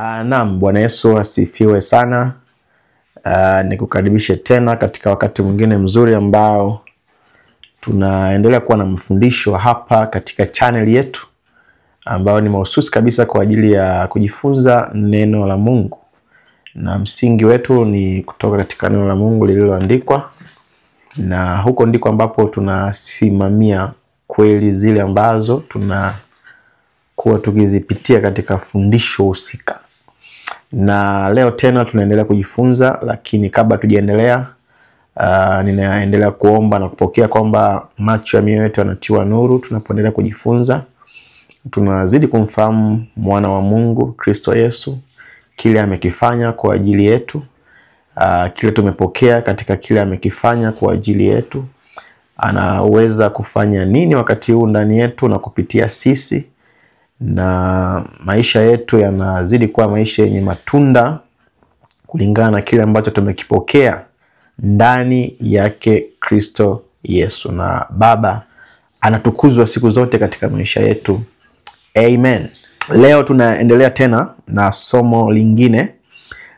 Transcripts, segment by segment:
Naam, Bwana Yesu asifiwe sana. Nikukaribishe tena katika wakati mwingine mzuri ambao tunaendelea kuwa na mafundisho hapa katika channel yetu ambao ni mahususi kabisa kwa ajili ya kujifunza neno la Mungu. Na msingi wetu ni kutoka katika neno la Mungu lililoandikwa, na huko ndiko ambapo tunasimamia kweli zile ambazo tunakuwa tukizipitia katika fundisho husika. Na leo tena tunaendelea kujifunza, lakini kabla tujaendelea ninaendelea kuomba na kupokea kwamba macho ya mioyo yetu yanatiwa nuru tunapoendelea kujifunza. Tunazidi kumfahamu mwana wa Mungu Kristo Yesu, kile amekifanya kwa ajili yetu, kile tumepokea katika kile amekifanya kwa ajili yetu. Anaweza kufanya nini wakati huu ndani yetu na kupitia sisi, na maisha yetu yanazidi kuwa maisha yenye matunda kulingana na kile ambacho tumekipokea ndani yake Kristo Yesu. Na Baba anatukuzwa siku zote katika maisha yetu. Amen. Leo tunaendelea tena na somo lingine,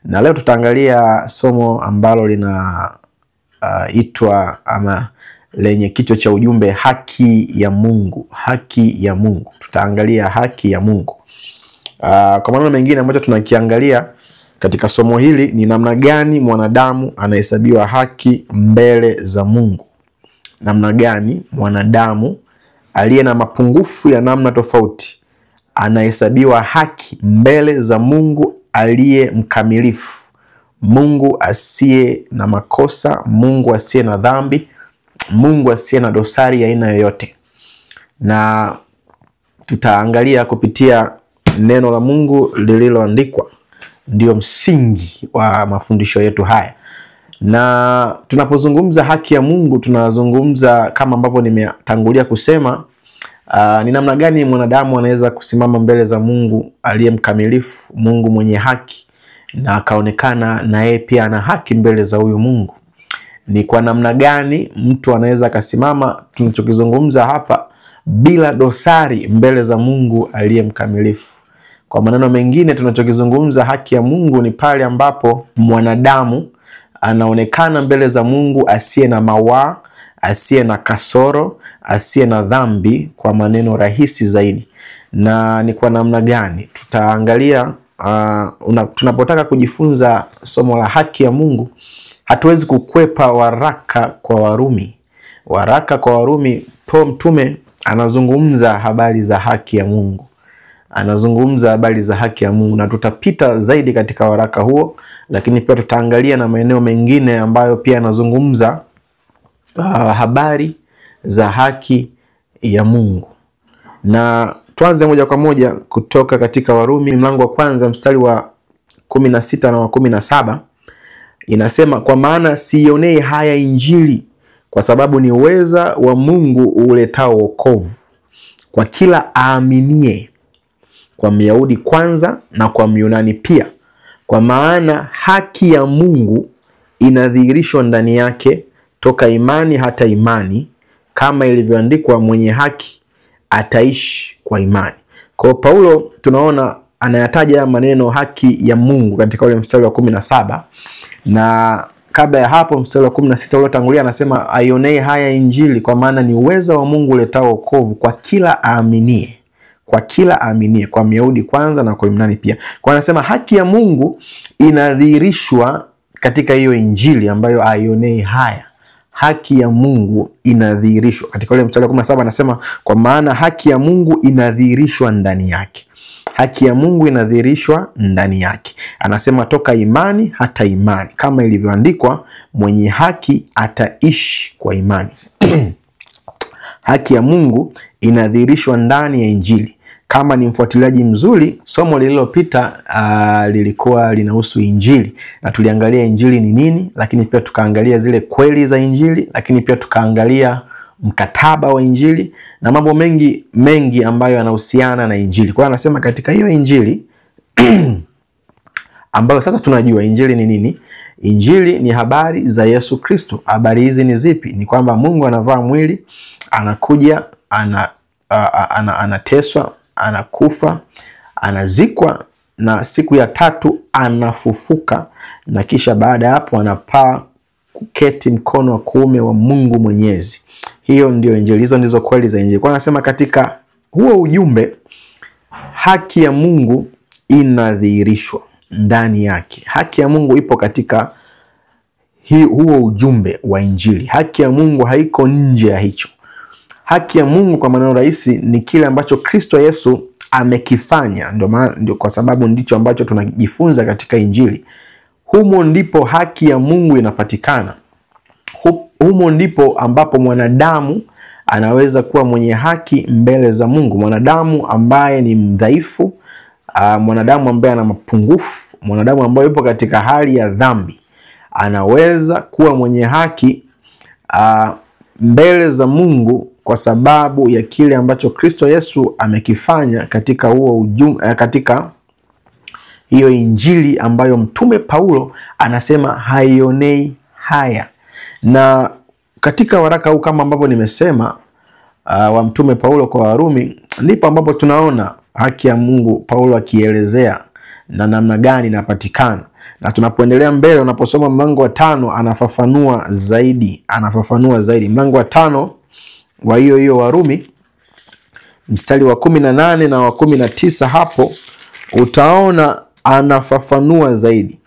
na leo tutaangalia somo ambalo linaitwa ama lenye kichwa cha ujumbe haki ya Mungu. Haki ya Mungu. Tutaangalia haki ya Mungu. Kwa maneno mengine ambacho tunakiangalia katika somo hili ni namna gani mwanadamu anahesabiwa haki mbele za Mungu. Namna gani mwanadamu aliye na mapungufu ya namna tofauti anahesabiwa haki mbele za Mungu aliye mkamilifu, Mungu asiye na makosa, Mungu asiye na dhambi, Mungu asiye na dosari ya aina yoyote. Na tutaangalia kupitia neno la Mungu lililoandikwa. Ndio msingi wa mafundisho yetu haya. Na tunapozungumza haki ya Mungu, tunazungumza kama ambavyo nimetangulia kusema, ni namna gani mwanadamu anaweza kusimama mbele za Mungu aliye mkamilifu, Mungu mwenye haki, na akaonekana na yeye pia ana haki mbele za huyu Mungu. Ni kwa namna gani mtu anaweza kasimama, tunachokizungumza hapa, bila dosari mbele za Mungu aliye mkamilifu. Kwa maneno mengine, tunachokizungumza haki ya Mungu ni pale ambapo mwanadamu anaonekana mbele za Mungu asiye na mawaa, asiye na kasoro, asiye na dhambi, kwa maneno rahisi zaidi. Na ni kwa namna gani tutaangalia tunapotaka kujifunza somo la haki ya Mungu. Hatuwezi kukwepa waraka kwa Warumi. Waraka kwa Warumi, mtume anazungumza habari za haki ya Mungu. Anazungumza habari za haki ya Mungu, na tutapita zaidi katika waraka huo, lakini pia tutaangalia na maeneo mengine ambayo pia yanazungumza habari za haki ya Mungu. Na tuanze moja kwa moja kutoka katika Warumi mlango wa kwanza mstari wa 16 na wa 17. Inasema, kwa maana sionei haya Injili, kwa sababu ni uweza wa Mungu uletao wokovu kwa kila aaminie, kwa Myahudi kwanza na kwa Myunani pia. Kwa maana haki ya Mungu inadhihirishwa ndani yake toka imani hata imani, kama ilivyoandikwa, mwenye haki ataishi kwa imani. Kwa Paulo tunaona anayataja maneno haki ya Mungu katika ule mstari wa 17, na kabla ya hapo mstari wa 16 uliotangulia anasema aionei haya Injili, kwa maana ni uweza wa Mungu uletao wokovu kwa kila aaminie. Kwa kila aaminie, kwa Myahudi kwanza na kwa Myunani pia. Kwa anasema haki ya Mungu inadhihirishwa katika hiyo Injili ambayo aionei haya. Haki ya Mungu inadhihirishwa. Katika ule mstari wa 17 anasema, kwa maana haki ya Mungu inadhihirishwa ndani yake. Haki ya Mungu inadhihirishwa ndani yake. Anasema toka imani hata imani, kama ilivyoandikwa, mwenye haki ataishi kwa imani. Haki ya Mungu inadhihirishwa ndani ya Injili. Kama ni mfuatiliaji mzuri, somo lililopita lilikuwa linahusu Injili, na tuliangalia Injili ni nini, lakini pia tukaangalia zile kweli za Injili, lakini pia tukaangalia mkataba wa Injili na mambo mengi ambayo yanahusiana na Injili. Kwa hiyo anasema katika hiyo Injili ambayo sasa tunajua Injili ni nini. Injili ni habari za Yesu Kristo. Habari hizi ni zipi? Ni kwamba Mungu anavaa mwili, anakuja, anateswa, anakufa, anazikwa, na siku ya tatu anafufuka, na kisha baada ya hapo anapaa kuketi mkono wa kuume wa Mungu Mwenyezi. Hiyo ndio injili, hizo ndizo kweli za injili. Kwa nasema katika huo ujumbe haki ya Mungu inadhihirishwa ndani yake. Haki ya Mungu ipo katika huo ujumbe wa injili. Haki ya Mungu haiko nje ya hicho. Haki ya Mungu kwa maneno rahisi ni kile ambacho Kristo Yesu amekifanya. Ndio kwa sababu ndicho ambacho tunajifunza katika injili. Humo ndipo haki ya Mungu inapatikana. Humo ndipo ambapo mwanadamu anaweza kuwa mwenye haki mbele za Mungu. Mwanadamu ambaye ni mdhaifu, mwanadamu ambaye ana mapungufu, mwanadamu ambaye yupo katika hali ya dhambi, anaweza kuwa mwenye haki mbele za Mungu kwa sababu ya kile ambacho Kristo Yesu amekifanya katika katika hiyo injili ambayo Mtume Paulo anasema haionei haya. Na katika waraka huu kama ambavyo nimesema wa Mtume Paulo kwa Warumi, ndipo ambapo tunaona haki ya Mungu Paulo akielezea na namna gani inapatikana. Na tunapoendelea mbele, unaposoma mlango wa 5 anafafanua zaidi. Mlango wa 5 wa hiyo Warumi mstari wa 18 na wa 19, hapo utaona anafafanua zaidi.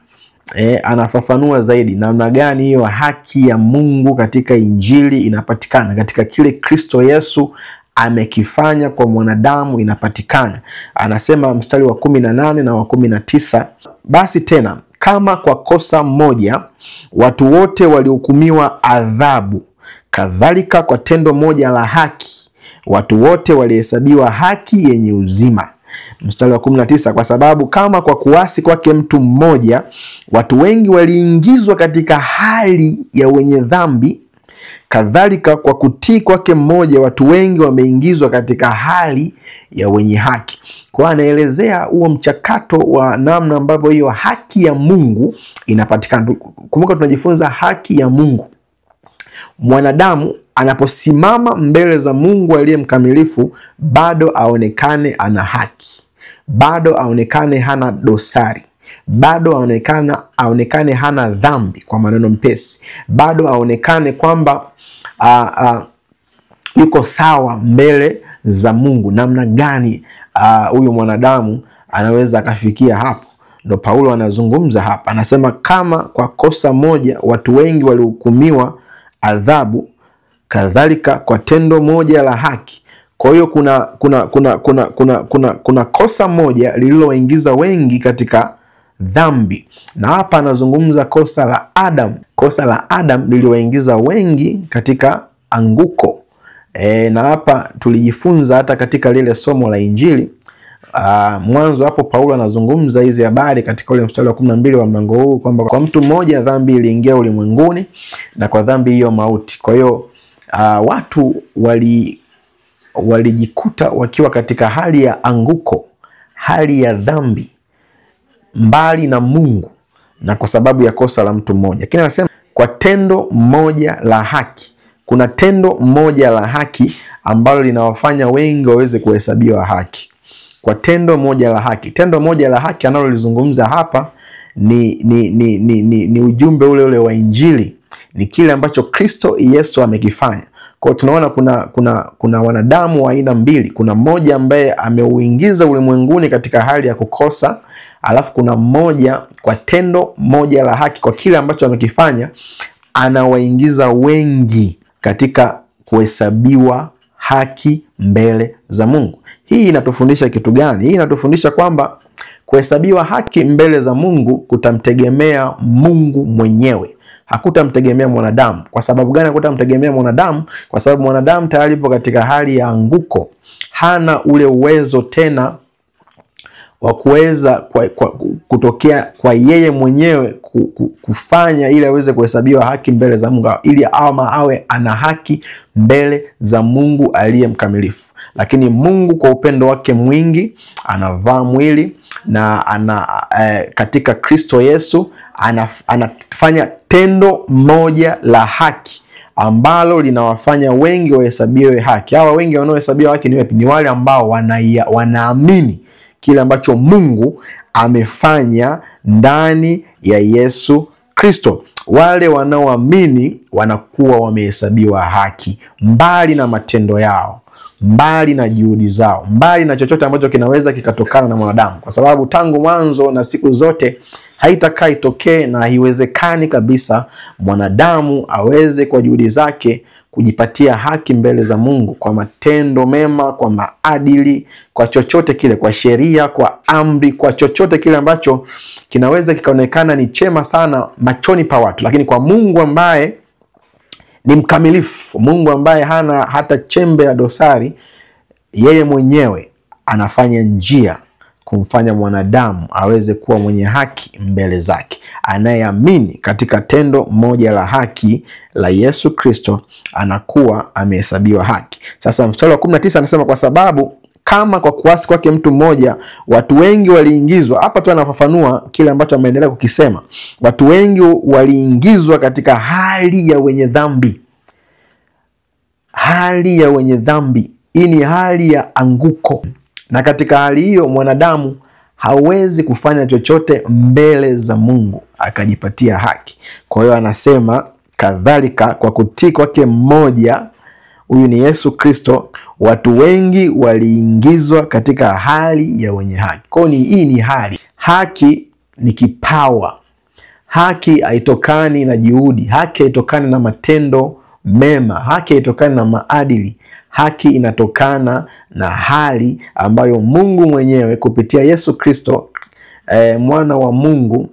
Anafafanua zaidi namna gani hiyo haki ya Mungu katika injili inapatikana, katika kile Kristo Yesu amekifanya kwa mwanadamu inapatikana. Anasema mstari wa 18 na wa 19, basi tena kama kwa kosa moja watu wote walihukumiwa adhabu, kadhalika kwa tendo moja la haki watu wote walihesabiwa haki yenye uzima. Mstari wa 19, kwa sababu kama kwa kuasi kwake mtu mmoja watu wengi waliingizwa katika hali ya wenye dhambi, kadhalika kwa kutii kwake mmoja watu wengi wameingizwa katika hali ya wenye haki. Kwa anaelezea huo mchakato wa namna ambavyo hiyo haki ya Mungu inapatikana. Kumbuka tunajifunza haki ya Mungu. Mwanadamu anaposimama mbele za Mungu aliye mkamilifu, bado aonekane ana haki, bado aonekane hana dosari, bado aonekane hana dhambi, kwa maneno mpesi, bado aonekane kwamba yuko sawa mbele za Mungu. Namna gani huyu mwanadamu anaweza akafikia hapo? Ndio Paulo anazungumza hapa. Anasema kama kwa kosa moja watu wengi walihukumiwa adhabu, kadhalika kwa tendo moja la haki. Kwa hiyo kuna kosa moja lililoingiza wengi katika dhambi. Na hapa anazungumza kosa la Adam. Kosa la Adam liliwaingiza wengi katika anguko. Na hapa tulijifunza hata katika lile somo la injili. Mwanzo hapo Paulo anazungumza hizi habari katika ule mstari wa 12 wa mlango huu, kwamba kwa mtu mmoja dhambi iliingia ulimwenguni, na kwa dhambi hiyo mauti. Kwa hiyo watu walijikuta wakiwa katika hali ya anguko, hali ya dhambi, mbali na Mungu, na kwa sababu ya kosa la mtu mmoja. Lakini anasema kwa tendo moja la haki. Kuna tendo moja la haki ambalo linawafanya wengi waweze kuhesabiwa haki. Kwa tendo moja la haki. Tendo moja la haki analolizungumza hapa ni ujumbe ule wa injili. Ni kile ambacho Kristo Yesu amekifanya. Kwa tunaona kuna wanadamu wa aina mbili. Kuna mmoja ambaye ameuingiza ulimwenguni katika hali ya kukosa, alafu kuna mmoja kwa tendo moja la haki, kwa kile ambacho amekifanya, anawaingiza wengi katika kuhesabiwa haki mbele za Mungu. Hii inatufundisha kitu gani? Hii inatufundisha kwamba kuhesabiwa haki mbele za Mungu kutamtegemea Mungu mwenyewe. Hakutamtegemea mwanadamu. Kwa sababu gani hakutamtegemea mwanadamu? Kwa sababu mwanadamu tayari yupo katika hali ya anguko. Hana ule uwezo tena wa kuweza kutokea kwa yeye mwenyewe kufanya ili aweze kuhesabiwa haki mbele za Mungu, ili awe ana haki mbele za Mungu aliye mkamilifu. Lakini Mungu kwa upendo wake mwingi anavaa mwili na katika Kristo Yesu anafanya tendo moja la haki ambalo linawafanya wengi wahesabiwe haki. Hawa wengi wanaohesabiwa haki ni wale ambao wanaamini kile ambacho Mungu amefanya ndani ya Yesu Kristo. Wale wanaoamini wanakuwa wamehesabiwa haki, mbali na matendo yao, mbali na juhudi zao, mbali na chochote ambacho kinaweza kikatokana na mwanadamu, kwa sababu tangu mwanzo na siku zote haitakaa itokee na haiwezekani kabisa mwanadamu aweze kwa juhudi zake kujipatia haki mbele za Mungu kwa matendo mema, kwa maadili, kwa chochote kile, kwa sheria, kwa amri, kwa chochote kile ambacho kinaweza kikaonekana ni chema sana machoni pa watu. Lakini kwa Mungu ambaye ni mkamilifu, Mungu ambaye hana hata chembe ya dosari, yeye mwenyewe anafanya njia kumfanya mwanadamu aweze kuwa mwenye haki mbele zake. Anayeamini katika tendo moja la haki la Yesu Kristo anakuwa amehesabiwa haki. Sasa mstari wa 19 anasema, kwa sababu kama kwa kuasi kwake mtu mmoja watu wengi waliingizwa. Hapa tu anafafanua kile ambacho ameendelea kukisema. Watu wengi waliingizwa katika hali ya wenye dhambi. Hali ya wenye dhambi. Hii ni hali ya anguko. Na katika hali hiyo mwanadamu hawezi kufanya chochote mbele za Mungu akajipatia haki. Kwa hiyo anasema kadhalika kwa kutii kwake mmoja, huyu ni Yesu Kristo, watu wengi waliingizwa katika hali ya wenye haki. Kwa hiyo hii ni hali. Haki ni kipawa. Haki haitokani na juhudi. Haki haitokani na matendo mema. Haki haitokani na maadili. Haki inatokana na hali ambayo Mungu mwenyewe kupitia Yesu Kristo, mwana wa Mungu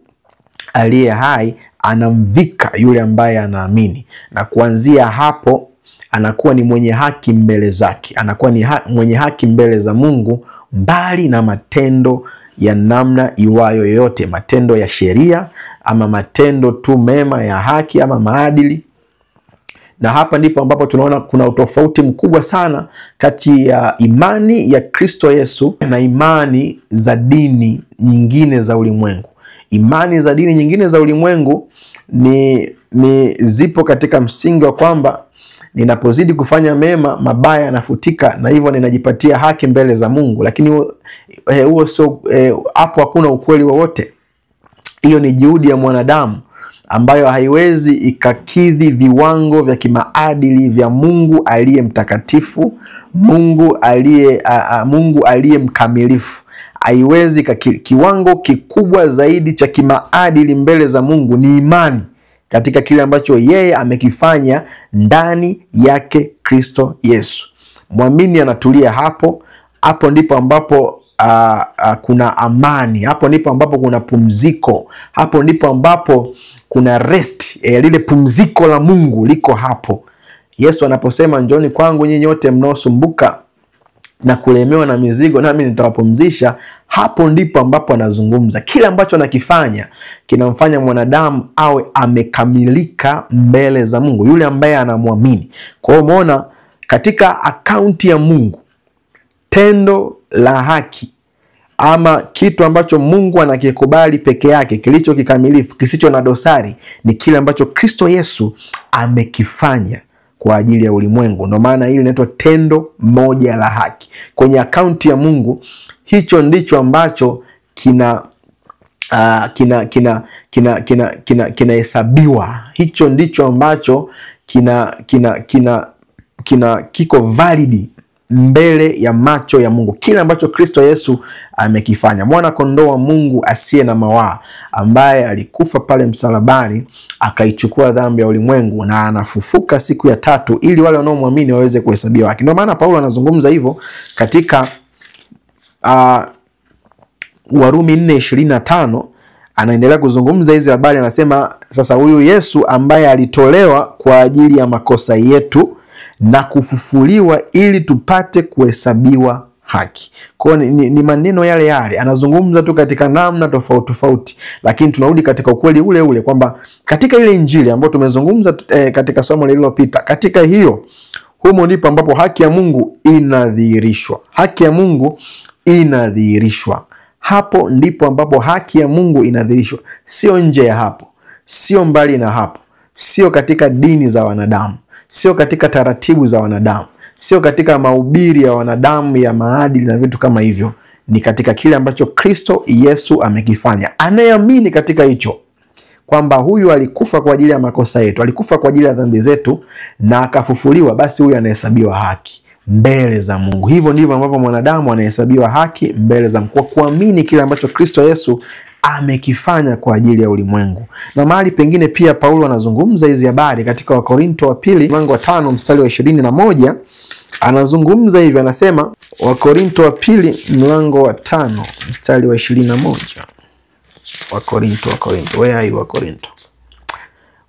aliye hai, anamvika yule ambaye anaamini. Na kuanzia hapo anakuwa ni mwenye haki mbele zake. Anakuwa ni mwenye haki mbele za Mungu, mbali na matendo ya namna iwayo yoyote, matendo ya sheria ama matendo tu mema ya haki ama maadili. Na hapa ndipo ambapo tunaona kuna utofauti mkubwa sana kati ya imani ya Kristo Yesu na imani za dini nyingine za ulimwengu. Imani za dini nyingine za ulimwengu ni zipo katika msingi wa kwamba ninapozidi kufanya mema, mabaya yanafutika, na hivyo ninajipatia haki mbele za Mungu. Lakini huo sio, hapo hakuna ukweli wowote. Hiyo ni juhudi ya mwanadamu ambayo haiwezi ikakidhi viwango vya kimaadili vya Mungu aliye mtakatifu, Mungu aliye mkamilifu. Haiwezi. Kiwango kikubwa zaidi cha kimaadili mbele za Mungu ni imani katika kile ambacho yeye amekifanya ndani yake Kristo Yesu. Muamini anatulia hapo. Hapo ndipo ambapo kuna amani. Hapo ndipo ambapo kuna pumziko. Hapo ndipo ambapo kuna rest. Lile pumziko la Mungu liko hapo. Yesu anaposema, njoni kwangu nyinyi nyote mnaosumbuka na kulemewa na mizigo, nami nitawapumzisha. Hapo ndipo ambapo anazungumza kile ambacho anakifanya kinamfanya mwanadamu awe amekamilika mbele za Mungu, yule ambaye anamwamini. Kwa hiyo umeona katika akaunti ya Mungu, tendo la haki ama kitu ambacho Mungu anakikubali peke yake, kilicho kikamilifu, kisicho na dosari, ni kile ambacho Kristo Yesu amekifanya kwa ajili ya ulimwengu. Ndio maana hili linaitwa tendo moja la haki. Kwenye akaunti ya Mungu, hicho ndicho ambacho kinahesabiwa. Hicho ndicho ambacho kiko valid mbele ya macho ya Mungu, kile ambacho Kristo Yesu amekifanya. Mwana kondoo wa Mungu asiye na mawaa, ambaye alikufa pale msalabani akaichukua dhambi ya ulimwengu, na anafufuka siku ya tatu ili wale wanaomwamini waweze kuhesabiwa haki. Ndio maana Paulo anazungumza hivyo katika Warumi 4:25. Anaendelea kuzungumza hizi habari, anasema sasa huyu Yesu ambaye alitolewa kwa ajili ya makosa yetu na kufufuliwa ili tupate kuhesabiwa haki. Kwa ni maneno yale yale, anazungumza tu katika namna tofauti tofauti, lakini tunarudi katika ukweli ule ule kwamba katika ile injili ambayo tumezungumza katika somo lililopita, katika hiyo humo ndipo ambapo haki ya Mungu inadhihirishwa. Haki ya Mungu inadhihirishwa. Hapo ndipo ambapo haki ya Mungu inadhihirishwa, sio nje ya hapo, sio mbali na hapo, sio katika dini za wanadamu, sio katika taratibu za wanadamu, sio katika mahubiri ya wanadamu ya maadili na vitu kama hivyo. ni katika kile ambacho Kristo Yesu amekifanya. Anayeamini katika hicho kwamba huyu alikufa kwa ajili ya makosa yetu, alikufa kwa ajili ya dhambi zetu na akafufuliwa, basi huyu anahesabiwa haki mbele za Mungu. Hivyo ndivyo ambavyo mwanadamu anahesabiwa haki mbele za Mungu, kwa kuamini kile ambacho Kristo Yesu amekifanya kwa ajili ya ulimwengu. Na mahali pengine pia Paulo anazungumza hizi habari katika Wakorinto wa pili mlango wa 5 mstari wa 21. Anazungumza hivi, anasema Wakorinto wa pili mlango wa 5 mstari wa 21. Wakorinto, where are you Wakorinto?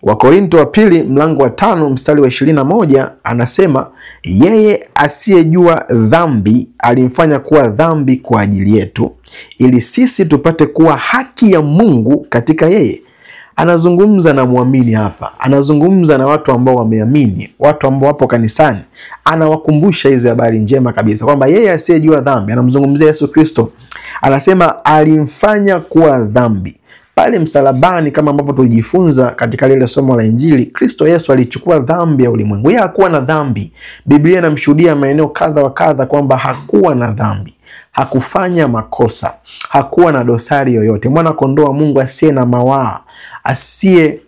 Wakorinto wa pili mlango wa 5 mstari wa 21 anasema, yeye asiyejua dhambi alimfanya kuwa dhambi kwa ajili yetu, ili sisi tupate kuwa haki ya Mungu katika yeye. Anazungumza na muamini hapa, anazungumza na watu ambao wameamini, watu ambao wapo kanisani. Anawakumbusha hizi habari njema kabisa kwamba yeye asiyejua dhambi, anamzungumzia Yesu Kristo, anasema alimfanya kuwa dhambi pale msalabani. Kama ambavyo tulijifunza katika lile somo la Injili, Kristo Yesu alichukua dhambi ya ulimwengu. Yeye hakuwa na dhambi. Biblia inamshuhudia maeneo kadha wa kadha kwamba hakuwa na dhambi, hakufanya makosa, hakuwa na dosari yoyote. Mwana kondoo wa Mungu asiye na mawaa, asiye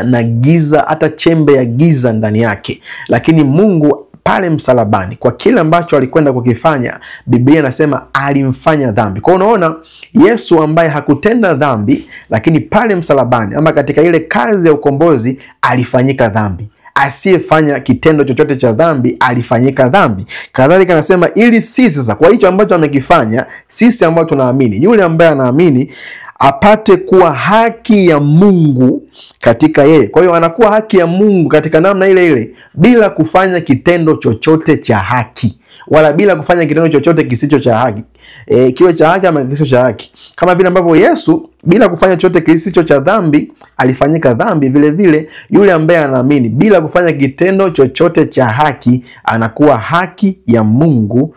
na giza, hata chembe ya giza ndani yake. Lakini Mungu pale msalabani, kwa kile ambacho alikwenda kukifanya, Biblia inasema alimfanya dhambi. Kwa unaona, Yesu ambaye hakutenda dhambi, lakini pale msalabani ama katika ile kazi ya ukombozi alifanyika dhambi. Asiyefanya kitendo chochote cha dhambi alifanyika dhambi. Kadhalika anasema ili sisi sasa, kwa hicho ambacho amekifanya, sisi ambao tunaamini, yule ambaye anaamini apate kuwa haki ya Mungu katika yeye. Kwa hiyo anakuwa haki ya Mungu katika namna ile ile, bila kufanya kitendo chochote cha haki, wala bila kufanya kitendo chochote kisicho cha haki. Kiwe cha haki ama kisicho cha haki. Kama vile ambavyo Yesu bila kufanya chochote kisicho cha dhambi alifanyika dhambi, vile vile yule ambaye anaamini bila kufanya kitendo chochote cha haki anakuwa haki ya Mungu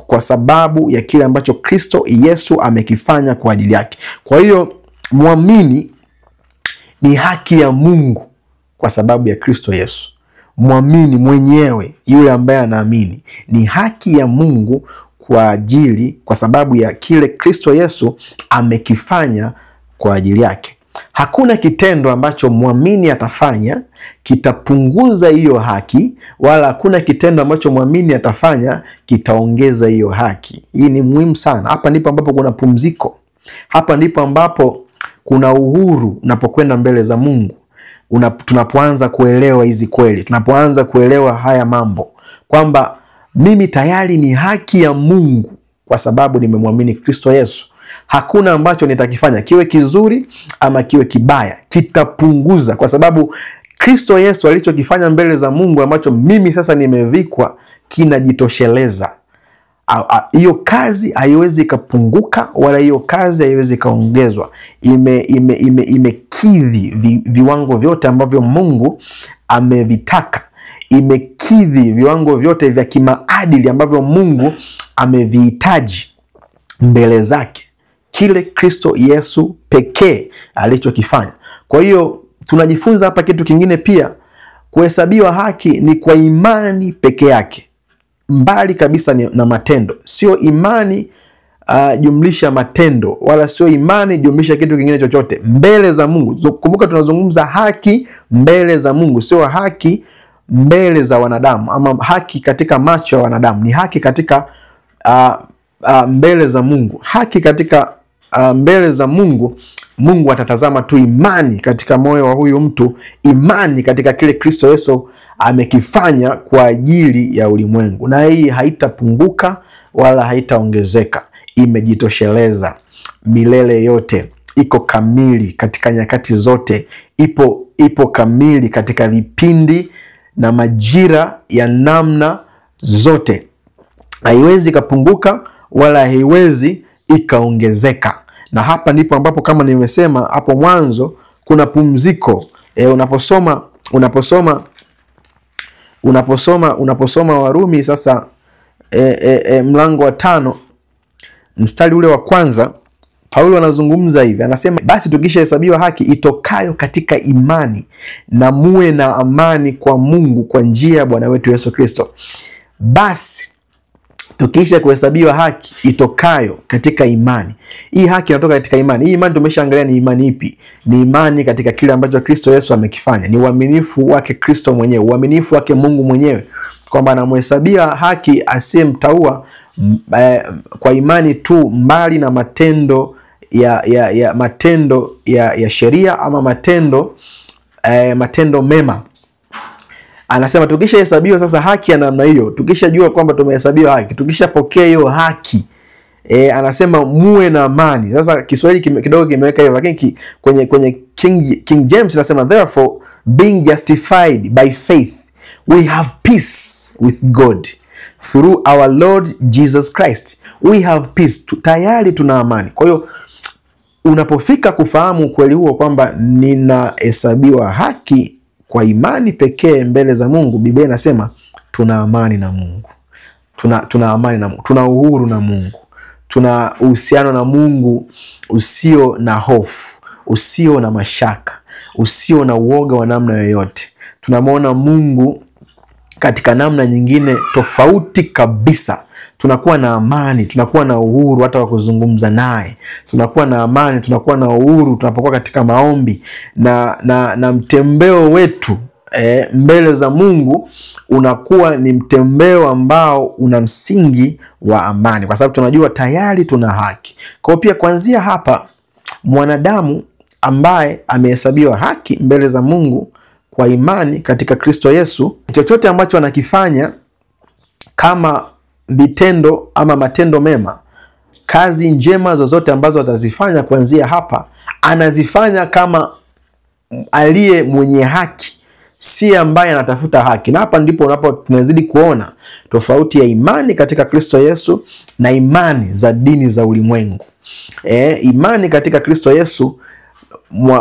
kwa sababu ya kile ambacho Kristo Yesu amekifanya kwa ajili yake. Kwa hiyo muamini ni haki ya Mungu kwa sababu ya Kristo Yesu. Muamini mwenyewe, yule ambaye anaamini, ni haki ya Mungu kwa sababu ya kile Kristo Yesu amekifanya kwa ajili yake. Hakuna kitendo ambacho muamini atafanya kitapunguza hiyo haki, wala hakuna kitendo ambacho muamini atafanya kitaongeza hiyo haki. Hii ni muhimu sana. Hapa ndipo ambapo kuna pumziko. Hapa ndipo ambapo kuna uhuru unapokwenda mbele za Mungu. Tunapoanza kuelewa hizi kweli, tunapoanza kuelewa haya mambo kwamba mimi tayari ni haki ya Mungu kwa sababu nimemwamini Kristo Yesu. Hakuna ambacho nitakifanya, kiwe kizuri ama kiwe kibaya, kitapunguza, kwa sababu Kristo Yesu alichokifanya mbele za Mungu ambacho mimi sasa nimevikwa kinajitosheleza. Hiyo kazi haiwezi ikapunguka, wala hiyo kazi haiwezi ikaongezwa. Imekidhi viwango vyote ambavyo Mungu amevitaka. Imekidhi viwango vyote vya kimaadili ambavyo Mungu amevihitaji mbele zake, kile Kristo Yesu pekee alichokifanya. Kwa hiyo tunajifunza hapa kitu kingine pia. Kuhesabiwa haki ni kwa imani peke yake, mbali kabisa na matendo. Sio imani jumlisha matendo, wala sio imani jumlisha kitu kingine chochote mbele za Mungu. Kumbuka tunazungumza haki mbele za Mungu, sio haki mbele za wanadamu ama haki katika macho ya wanadamu. Ni haki katika mbele za Mungu. Haki katika mbele za Mungu, Mungu atatazama tu imani katika moyo wa huyu mtu, imani katika kile Kristo Yesu amekifanya kwa ajili ya ulimwengu. Na hii haitapunguka wala haitaongezeka. Imejitosheleza milele yote. Iko kamili katika nyakati zote. Ipo kamili katika vipindi na majira ya namna zote. Haiwezi kapunguka wala haiwezi ikaongezeka. Na hapa ndipo ambapo kama nimesema hapo mwanzo kuna pumziko. Unaposoma Warumi sasa mlango wa 5 mstari ule wa kwanza, Paulo anazungumza hivi, anasema basi tukishahesabiwa haki itokayo katika imani, na muwe na amani kwa Mungu kwa njia ya Bwana wetu Yesu Kristo. Basi Tukisha kuhesabiwa haki itokayo katika imani. Hii haki inatoka katika imani. Hii imani tumeshaangalia ni imani ipi? Ni imani katika kile ambacho Kristo Yesu amekifanya. Ni uaminifu wake Kristo mwenyewe, uaminifu wake Mungu mwenyewe, kwamba anamhesabia haki asiyemtaua kwa imani tu, mbali na matendo ya sheria ama matendo mema. Anasema tukishahesabiwa sasa haki ya namna hiyo, tukishajua kwamba tumehesabiwa haki, tukishapokea hiyo haki, anasema muwe na amani. Sasa Kiswahili kidogo kimeweka hivyo, lakini kwenye King James anasema therefore being justified by faith we have peace with God through our Lord Jesus Christ. We have peace. Tayari tuna amani. Kwa hiyo unapofika kufahamu ukweli huo kwamba ninahesabiwa haki kwa imani pekee mbele za Mungu, Biblia inasema tuna amani na Mungu. Tuna amani na Mungu. Tuna uhuru na Mungu. Tuna uhusiano na Mungu usio na hofu, usio na mashaka, usio na uoga wa namna yoyote. Tunamwona Mungu katika namna nyingine tofauti kabisa. Tunakuwa na amani, tunakuwa na uhuru hata wa kuzungumza naye. Tunakuwa na amani, tunakuwa na uhuru tunapokuwa katika maombi, na mtembeo wetu mbele za Mungu unakuwa ni mtembeo ambao una msingi wa amani, kwa sababu tunajua tayari tuna haki. Kwa pia kuanzia hapa, mwanadamu ambaye amehesabiwa haki mbele za Mungu kwa imani katika Kristo Yesu, chochote ambacho anakifanya kama vitendo ama matendo mema, kazi njema zozote ambazo atazifanya kuanzia hapa, anazifanya kama aliye mwenye haki, si ambaye anatafuta haki. Na hapa ndipo tunazidi kuona tofauti ya imani katika Kristo Yesu na imani za dini za ulimwengu. Imani katika Kristo Yesu,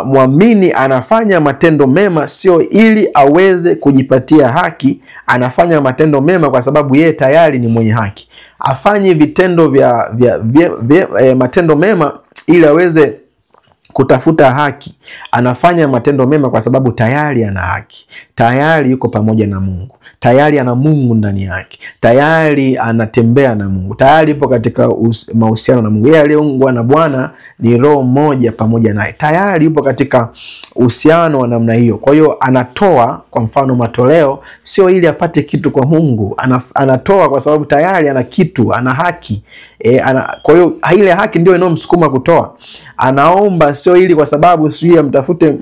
muamini anafanya matendo mema sio ili aweze kujipatia haki, anafanya matendo mema kwa sababu yeye tayari ni mwenye haki. Afanye vitendo matendo mema ili aweze kutafuta haki. Anafanya matendo mema kwa sababu tayari ana haki, tayari yuko pamoja na Mungu, tayari ana Mungu ndani yake, tayari anatembea na Mungu, tayari yupo katika mahusiano na Mungu. Yeye aliyeungwa na Bwana ni roho moja pamoja naye, tayari yupo katika uhusiano wa namna hiyo. Kwa hiyo anatoa, kwa mfano matoleo, sio ili apate kitu kwa Mungu. Anatoa kwa sababu tayari ana kitu, ana haki. Kwa hiyo ile haki ndio inomsukuma kutoa. Anaomba sio ili kwa sababu sio amtafute,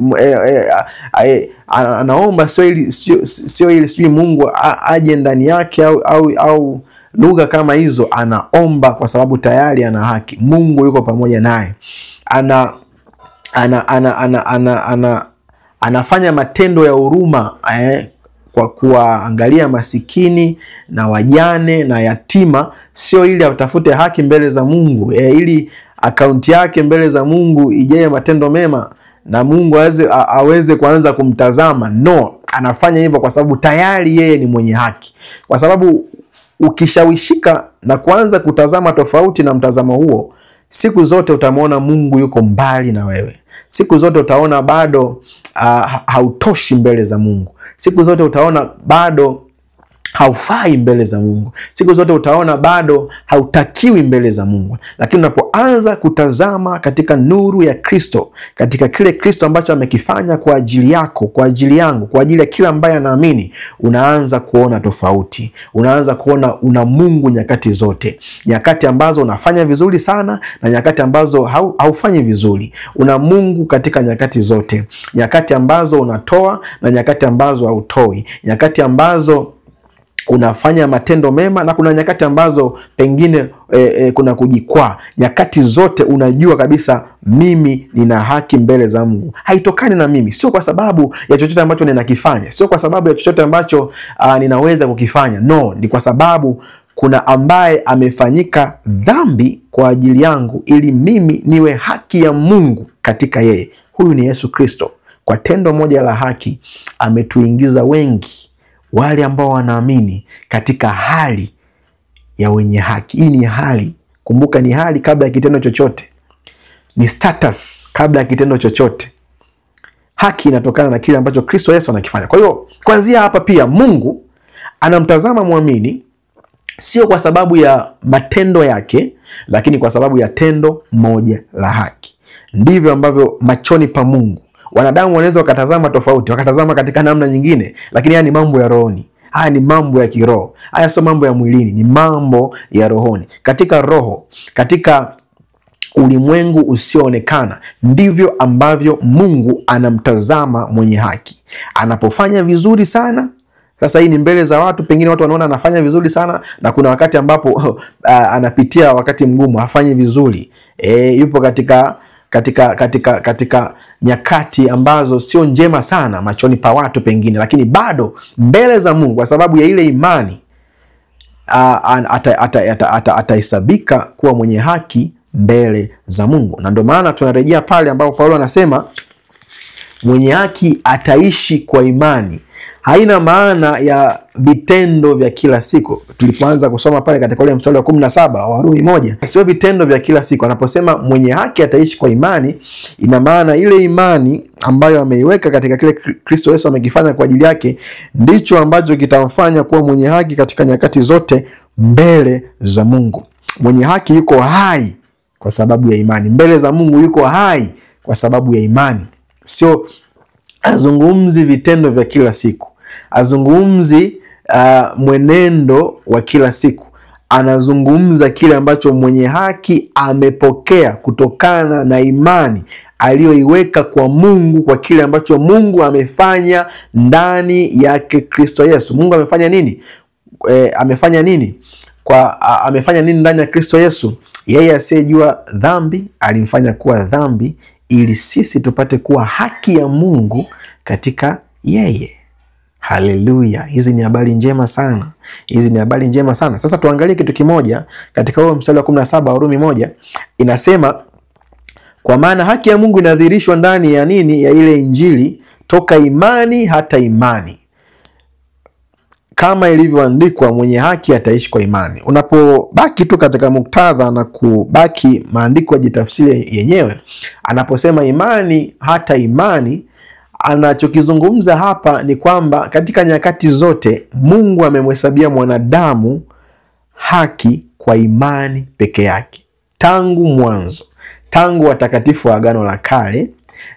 anaomba sio ili sio Mungu aje ndani yake au lugha kama hizo. Anaomba kwa sababu tayari ana haki, Mungu yuko pamoja naye. Anafanya matendo ya huruma kwa kuangalia masikini na wajane na yatima, sio ili atafute haki mbele za Mungu, ili akaunti yake mbele za Mungu ijaye matendo mema na Mungu aweze kuanza kumtazama. No, anafanya hivyo kwa sababu tayari yeye ni mwenye haki. Kwa sababu ukishawishika na kuanza kutazama tofauti na mtazamo huo, siku zote utamwona Mungu yuko mbali na wewe. Siku zote utaona bado hautoshi mbele za Mungu. Siku zote utaona bado haufai mbele za Mungu. Siku zote utaona bado hautakiwi mbele za Mungu. Lakini unapoanza kutazama katika nuru ya Kristo, katika kile Kristo ambacho amekifanya kwa ajili yako, kwa ajili yangu, kwa ajili ya kila ambaye anaamini, unaanza kuona tofauti. Unaanza kuona una Mungu nyakati zote. Nyakati ambazo unafanya vizuri sana na nyakati ambazo haufanyi vizuri. Una Mungu katika nyakati zote. Nyakati ambazo unatoa na nyakati ambazo hautoi. Nyakati ambazo unafanya matendo mema na kuna nyakati ambazo pengine kuna kujikwaa. Nyakati zote unajua kabisa mimi nina haki mbele za Mungu. Haitokani na mimi, sio kwa sababu ya chochote ambacho ninakifanya, sio kwa sababu ya chochote ambacho ninaweza kukifanya. No, ni kwa sababu kuna ambaye amefanyika dhambi kwa ajili yangu ili mimi niwe haki ya Mungu katika yeye. Huyu ni Yesu Kristo. Kwa tendo moja la haki ametuingiza wengi, wale ambao wanaamini, katika hali ya wenye haki. Hii ni hali, kumbuka, ni hali kabla ya kitendo chochote. Ni status kabla ya kitendo chochote. Haki inatokana na kile ambacho Kristo Yesu anakifanya. Kwa hiyo kuanzia hapa pia Mungu anamtazama muamini sio kwa sababu ya matendo yake, lakini kwa sababu ya tendo moja la haki. Ndivyo ambavyo machoni pa Mungu. Wanadamu wanaweza wakatazama tofauti, wakatazama katika namna nyingine, lakini haya ni mambo ya rohoni. Haya ni mambo ya kiroho. Haya sio mambo ya mwilini, ni mambo ya rohoni. Katika roho, katika ulimwengu usioonekana, ndivyo ambavyo Mungu anamtazama mwenye haki. Anapofanya vizuri sana, sasa hii ni mbele za watu, pengine watu wanaona anafanya vizuri sana, na kuna wakati ambapo anapitia wakati mgumu, hafanyi vizuri. Yupo katika nyakati ambazo sio njema sana machoni pa watu pengine, lakini bado mbele za Mungu, kwa sababu ya ile imani, atahesabika kuwa mwenye haki mbele za Mungu. Na ndio maana tunarejea pale ambapo Paulo anasema mwenye haki ataishi kwa imani. Haina maana ya vitendo vya kila siku. Tulipoanza kusoma pale katika ule mstari wa 17 wa Warumi 1, sio vitendo vya kila siku. Anaposema mwenye haki ataishi kwa imani, ina maana ile imani ambayo ameiweka katika kile Kristo Yesu amekifanya kwa ajili yake, ndicho ambacho kitamfanya kuwa mwenye haki katika nyakati zote mbele za Mungu. Mwenye haki yuko hai kwa sababu ya imani. Mbele za Mungu yuko hai kwa sababu ya imani. Sio azungumzi vitendo vya kila siku, azungumzi mwenendo wa kila siku. Anazungumza kile ambacho mwenye haki amepokea kutokana na imani aliyoiweka kwa Mungu, kwa kile ambacho Mungu amefanya ndani yake Kristo Yesu. Mungu amefanya nini? Amefanya nini ndani ya Kristo Yesu? Yeye asiyejua dhambi alimfanya kuwa dhambi ili sisi tupate kuwa haki ya Mungu katika yeye. Haleluya. Hizi ni habari njema sana. Hizi ni habari njema sana. Sasa tuangalie kitu kimoja katika huo mstari wa 17 wa Warumi 1. Inasema, kwa maana haki ya Mungu inadhihirishwa ndani ya nini? Ya ile Injili, toka imani hata imani. Kama ilivyoandikwa, mwenye haki ataishi kwa imani. Unapobaki tu katika muktadha na kubaki maandiko yajitafsiri yenyewe, anaposema imani hata imani, anachokizungumza hapa ni kwamba katika nyakati zote Mungu amemhesabia mwanadamu haki kwa imani peke yake. Tangu mwanzo, tangu watakatifu wa Agano la Kale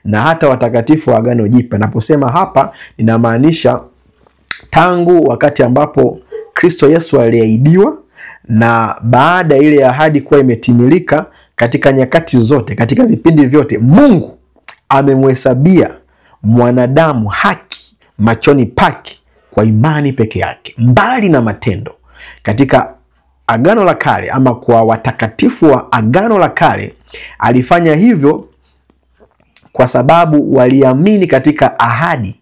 na hata watakatifu wa Agano Jipya. Naposema hapa ninamaanisha tangu wakati ambapo Kristo Yesu aliahidiwa, na baada ile ahadi kuwa imetimilika, katika nyakati zote, katika vipindi vyote, Mungu amemhesabia mwanadamu haki machoni pake kwa imani peke yake, mbali na matendo. Katika Agano la Kale, ama kwa watakatifu wa Agano la Kale, alifanya hivyo kwa sababu waliamini katika ahadi.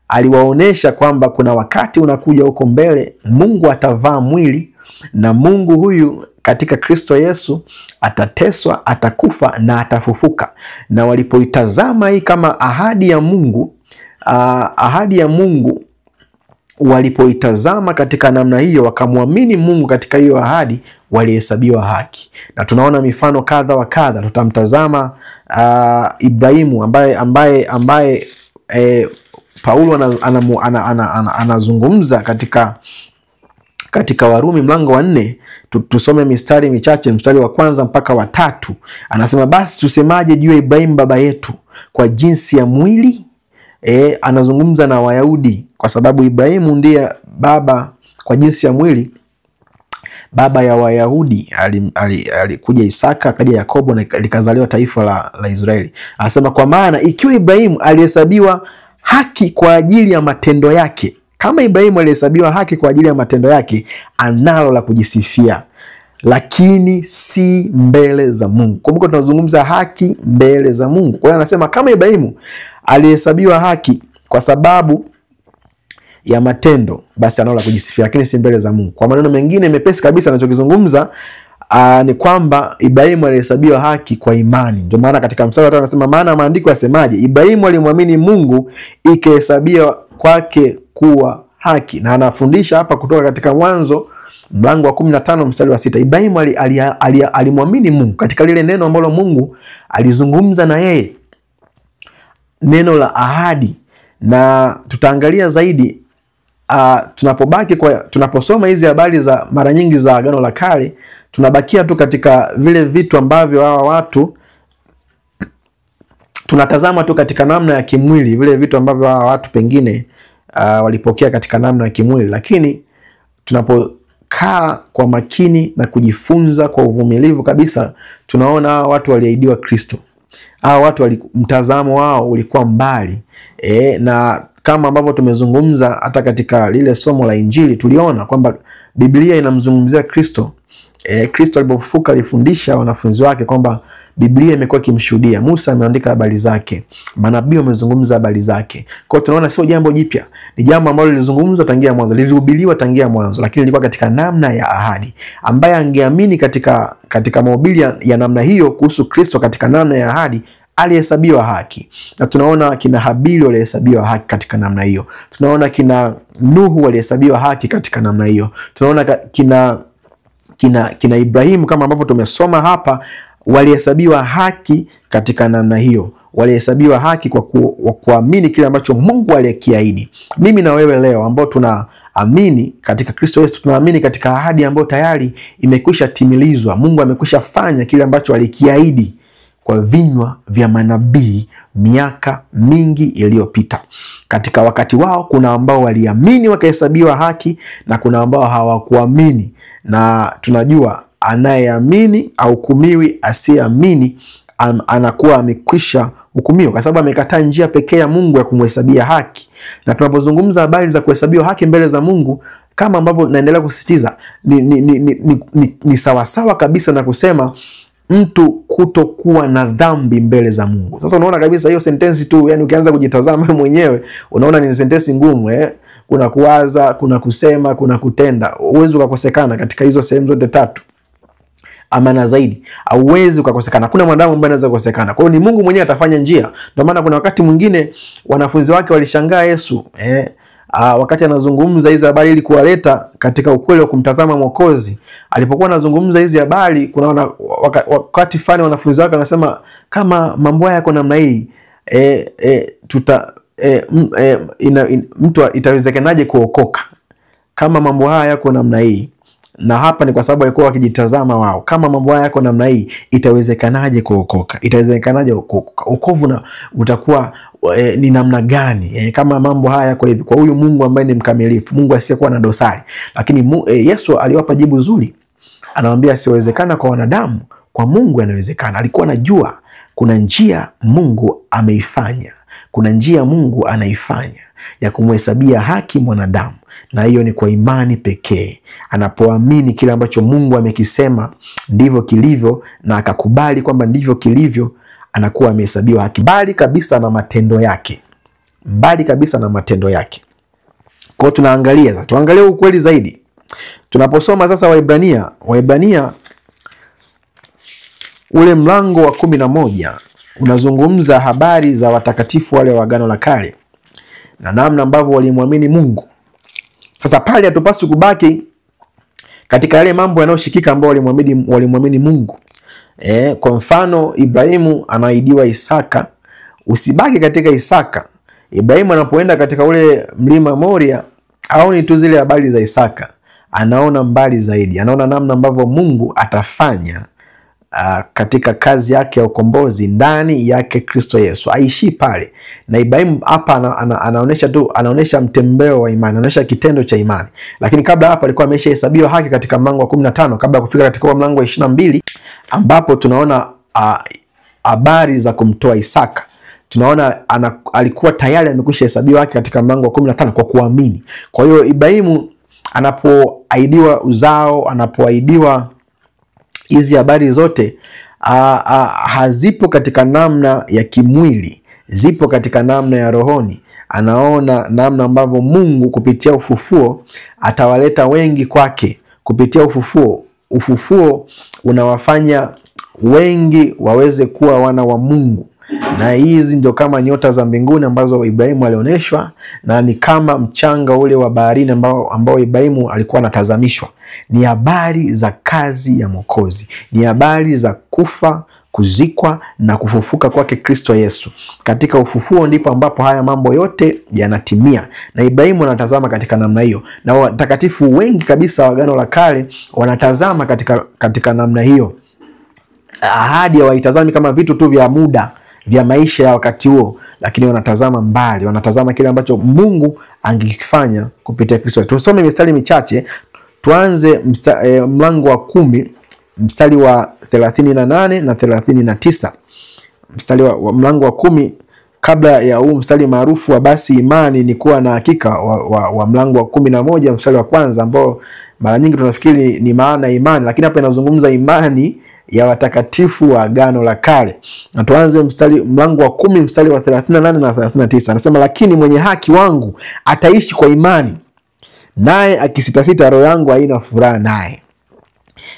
Aliwaonesha kwamba kuna wakati unakuja huko mbele, Mungu atavaa mwili, na Mungu huyu katika Kristo Yesu atateswa, atakufa na atafufuka. Na walipoitazama hii kama ahadi ya Mungu, walipoitazama katika namna hiyo, wakamwamini Mungu katika hiyo ahadi, walihesabiwa haki. Na tunaona mifano kadha wa kadha. Tutamtazama Ibrahimu ambaye Paulo anazungumza katika Warumi mlango wa 4. Tusome mistari michache, mstari wa 1 mpaka wa 3. Anasema, basi tusemaje juu ya Ibrahimu baba yetu kwa jinsi ya mwili? Anazungumza na Wayahudi, kwa sababu Ibrahimu ndiye baba kwa jinsi ya mwili, baba ya Wayahudi. Alikuja Isaka, akaja Yakobo, na likazaliwa taifa la Israeli. Anasema, kwa maana ikiwa Ibrahimu alihesabiwa haki kwa ajili ya matendo yake, kama Ibrahimu alihesabiwa haki kwa ajili ya matendo yake, analo la kujisifia, lakini si mbele za Mungu. Kumbuka tunazungumza haki mbele za Mungu. Kwa hiyo anasema kama Ibrahimu alihesabiwa haki kwa sababu ya matendo, basi analo la kujisifia, lakini si mbele za Mungu. Kwa maneno mengine mepesi kabisa, anachokizungumza ni kwamba Ibrahimu alihesabiwa haki kwa imani. Ndio maana katika mstari wa 5 anasema, maana maandiko yasemaje? Ibrahimu alimwamini Mungu, ikahesabiwa kwake kuwa haki. Na anafundisha hapa kutoka katika Mwanzo mlango wa 15 mstari wa 6. Ibrahimu alimwamini Mungu katika lile neno ambalo Mungu alizungumza na yeye, neno la ahadi. Na tutaangalia zaidi tunaposoma hizi habari za mara nyingi za Agano la Kale, tunabakia tu katika vile vitu ambavyo hawa watu tunatazama tu katika namna ya kimwili, vile vitu ambavyo hawa watu pengine walipokea katika namna ya kimwili. Lakini tunapokaa kwa makini na kujifunza kwa uvumilivu kabisa, tunaona hawa watu waliahidiwa Kristo. Hawa watu mtazamo wao ulikuwa mbali. Na kama ambavyo tumezungumza hata katika lile somo la Injili, tuliona kwamba Biblia inamzungumzia Kristo. Kristo alipofufuka alifundisha wanafunzi wake kwamba Biblia imekuwa ikimshuhudia. Musa ameandika habari zake, manabii wamezungumza habari zake. Kwa hiyo tunaona sio jambo jipya, ni jambo ambalo lilizungumzwa tangia mwanzo, lilihubiriwa tangia mwanzo, lakini lilikuwa katika namna ya ahadi. Ambaye angeamini katika mahubiri ya namna hiyo kuhusu Kristo katika namna ya ahadi, alihesabiwa haki. Na tunaona kina Habili walihesabiwa haki katika namna hiyo. Tunaona kina Nuhu walihesabiwa haki katika namna hiyo. Tunaona kina Ibrahimu kama ambavyo tumesoma hapa, walihesabiwa haki katika namna hiyo. Walihesabiwa haki kwa kuamini kile ambacho Mungu alikiahidi. Mimi na wewe leo ambao tunaamini katika Kristo Yesu, tunaamini katika ahadi ambayo tayari imekwisha timilizwa. Mungu amekwisha fanya kile ambacho alikiahidi kwa vinywa vya manabii miaka mingi iliyopita. Katika wakati wao kuna ambao waliamini wakahesabiwa haki, na kuna ambao hawakuamini. Na tunajua anayeamini hahukumiwi, asiyeamini anakuwa amekwisha hukumiwa, kwa sababu amekataa njia pekee ya Mungu ya kumhesabia haki. Na tunapozungumza habari za kuhesabiwa haki mbele za Mungu, kama ambavyo naendelea kusisitiza, ni sawasawa kabisa na kusema mtu kutokuwa na dhambi mbele za Mungu. Sasa unaona kabisa hiyo sentensi tu, yani ukianza kujitazama mwenyewe unaona ni sentensi ngumu. Kuna kuwaza, kuna kusema, kuna kutenda. Uwezo ukakosekana katika hizo sehemu zote tatu, ama na zaidi. Hauwezi ukakosekana. Hakuna mwanadamu ambaye anaweza kukosekana. Kwa hiyo ni Mungu mwenyewe atafanya njia. Ndio maana kuna wakati mwingine wanafunzi wake walishangaa Yesu wakati anazungumza hizi habari ili kuwaleta katika ukweli wa kumtazama Mwokozi. Alipokuwa anazungumza hizi habari, kuna wakati fulani wanafunzi wake wanasema, kama mambo haya yako namna hii, mtu itawezekanaje kuokoka kama mambo haya yako namna hii? Na hapa ni kwa sababu walikuwa wakijitazama wao, kama mambo haya yako namna hii, itawezekanaje kuokoka? Itawezekanaje wokovu na utakuwa ni namna gani kama mambo haya yako hivi, kwa huyu Mungu ambaye ni mkamilifu, Mungu asiyekuwa na dosari? Lakini Yesu aliwapa jibu zuri. Anawaambia asiwezekana kwa wanadamu, kwa Mungu yanawezekana. Alikuwa anajua kuna njia Mungu ameifanya, kuna njia Mungu anaifanya ya kumhesabia haki mwanadamu, na hiyo ni kwa imani pekee. Anapoamini kile ambacho Mungu amekisema ndivyo kilivyo, na akakubali kwamba ndivyo kilivyo, anakuwa amehesabiwa haki, mbali kabisa na matendo yake, mbali kabisa na matendo yake. Kwa tunaangalia sasa, tuangalie ukweli zaidi tunaposoma sasa Waebrania ule mlango wa 11 unazungumza habari za watakatifu wale wa Agano la Kale na namna ambavyo walimwamini Mungu. Sasa pale hatupaswi kubaki katika yale mambo yanayoshikika ambao walimwamini Mungu. Kwa mfano Ibrahimu anaahidiwa Isaka. Usibaki katika Isaka. Ibrahimu anapoenda katika ule mlima Moria, haoni tu zile habari za Isaka, anaona mbali zaidi. Anaona namna ambavyo Mungu atafanya katika kazi yake ya ukombozi ndani yake Kristo Yesu. Aishi pale. Na Ibrahimu hapa anaonesha mtembeo wa imani, anaonesha kitendo cha imani. Lakini kabla hapa alikuwa ameshahesabiwa haki katika mlango wa 15, kabla ya kufika katika mlango wa 22 ambapo tunaona habari za kumtoa Isaka. Tunaona alikuwa tayari amekwisha hesabiwa haki katika mlango wa 15 kwa kuamini. Kwa hiyo Ibrahimu anapoahidiwa uzao, anapoahidiwa hizi habari zote, hazipo katika namna ya kimwili, zipo katika namna ya rohoni. Anaona namna ambavyo Mungu kupitia ufufuo atawaleta wengi kwake. Kupitia ufufuo unawafanya wengi waweze kuwa wana wa Mungu. Na hizi ndio kama nyota za mbinguni ambazo Ibrahimu alioneshwa, na ni kama mchanga ule wa baharini ambao Ibrahimu alikuwa anatazamishwa. Ni habari za kazi ya Mwokozi, ni habari za kufa kuzikwa na kufufuka kwake Kristo Yesu. Katika ufufuo ndipo ambapo haya mambo yote yanatimia, na Ibrahimu anatazama katika namna hiyo, na watakatifu wengi kabisa wa Agano la Kale wanatazama katika namna hiyo. Ahadi hawaitazami kama vitu tu vya muda vya maisha ya wakati huo, lakini wanatazama mbali, wanatazama kile ambacho Mungu angekifanya kupitia Kristo. Tusome mistari michache. Tuanze mlango wa 10 mstari wa 38 na 39. Mstari wa mlango wa 10 kabla ya huu mstari maarufu wa basi imani ni kuwa na hakika wa mlango wa 11 mstari wa kwanza, ambao mara nyingi tunafikiri ni maana imani, lakini hapa inazungumza imani ya watakatifu wa Agano la Kale. Na tuanze mlango wa 10 mstari wa 38 na 39. Anasema, lakini mwenye haki wangu ataishi kwa imani, naye akisitasita roho yangu haina furaha naye.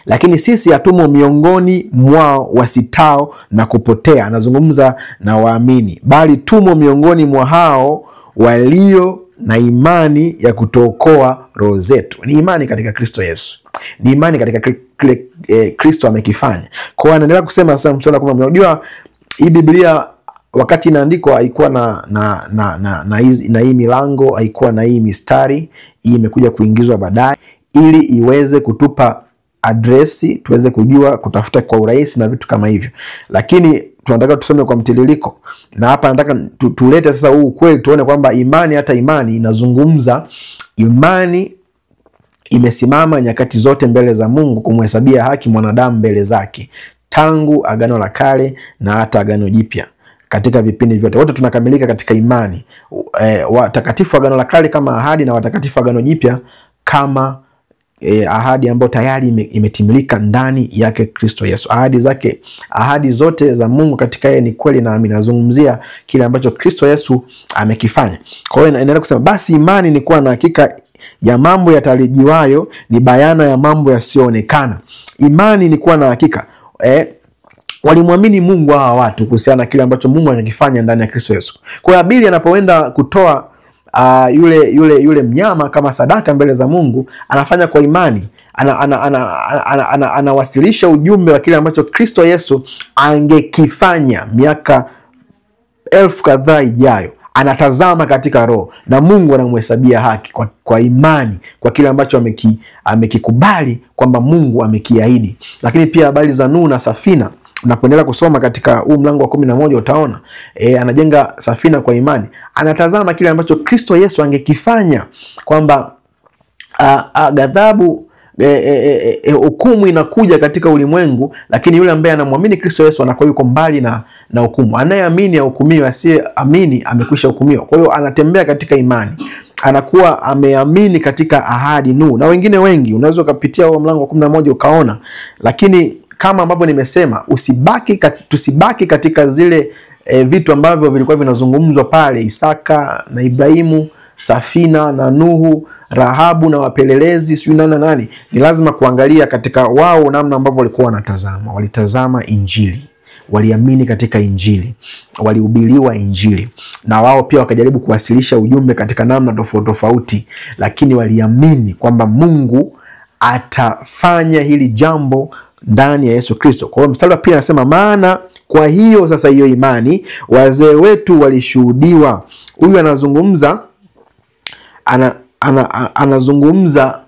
Lakini sisi hatumo miongoni mwao wasitao na kupotea. Anazungumza na waamini, bali tumo miongoni mwa hao walio na imani ya kutuokoa roho zetu. Ni imani katika Kristo Yesu, ni imani katika kile Kristo amekifanya. Kwa hiyo anaendelea kusema sasa mstari wa 10, unajua hii Biblia wakati inaandikwa haikuwa na hii milango, haikuwa na hii mistari. Hii imekuja kuingizwa baadaye ili iweze kutupa adresi, tuweze kujua kutafuta kwa urahisi na vitu kama hivyo. Lakini tunataka tusome kwa mtiririko, na hapa nataka tulete sasa huu kweli, tuone kwamba imani, hata imani inazungumza, imani imesimama nyakati zote mbele za Mungu kumhesabia haki mwanadamu mbele zake, tangu Agano la Kale na hata Agano Jipya. Katika vipindi vyote wote tunakamilika katika imani. Watakatifu Agano la Kale kama ahadi, na watakatifu Agano Jipya kama ahadi ambayo tayari imetimilika ndani yake Kristo Yesu. Ahadi zote za Mungu katika yeye ni kweli na amina. Nazungumzia kile ambacho Kristo Yesu amekifanya. Kwa hiyo inaendelea kusema, basi imani ni kuwa na hakika ya mambo yatarajiwayo, ni bayana ya mambo yasiyoonekana. Imani ni kuwa na hakika. Walimwamini Mungu hawa watu kuhusiana na kile ambacho Mungu anakifanya ndani ya Kristo Yesu. Kwa hiyo Abeli anapoenda kutoa yule mnyama kama sadaka mbele za Mungu, anafanya kwa imani. Anawasilisha ujumbe wa kile ambacho Kristo Yesu angekifanya miaka 1000 kadhaa ijayo. Anatazama katika roho, na Mungu anamhesabia haki kwa imani kwa kile ambacho amekikubali kwamba Mungu amekiahidi. Lakini pia habari za Nuhu na safina, unapoendelea kusoma katika huu mlango wa 11 utaona anajenga safina kwa imani. Anatazama kile ambacho Kristo Yesu angekifanya, kwamba ghadhabu, hukumu inakuja katika ulimwengu, lakini yule ambaye anamwamini Kristo Yesu anakuwa yuko mbali na hukumu. Anayeamini ahukumiwa, asiyeamini amekwisha hukumiwa. Kwa hiyo anatembea katika imani, anakuwa ameamini katika ahadi Nuhu na wengine wengi. Unaweza kupitia huo mlango wa 11 ukaona. Lakini kama ambavyo nimesema, tusibaki katika zile vitu ambavyo vilikuwa vinazungumzwa pale, Isaka na Ibrahimu, safina na Nuhu, Rahabu na wapelelezi, sio nani. Ni lazima kuangalia katika wao namna ambavyo walikuwa wanatazama. Walitazama Injili, waliamini katika Injili, walihubiriwa Injili, na wao pia wakajaribu kuwasilisha ujumbe katika namna tofauti, lakini waliamini kwamba Mungu atafanya hili jambo ndani ya Yesu Kristo. Kwa hiyo mstari wa pili anasema, maana kwa hiyo sasa hiyo imani wazee wetu walishuhudiwa. Huyu anazungumza anazungumza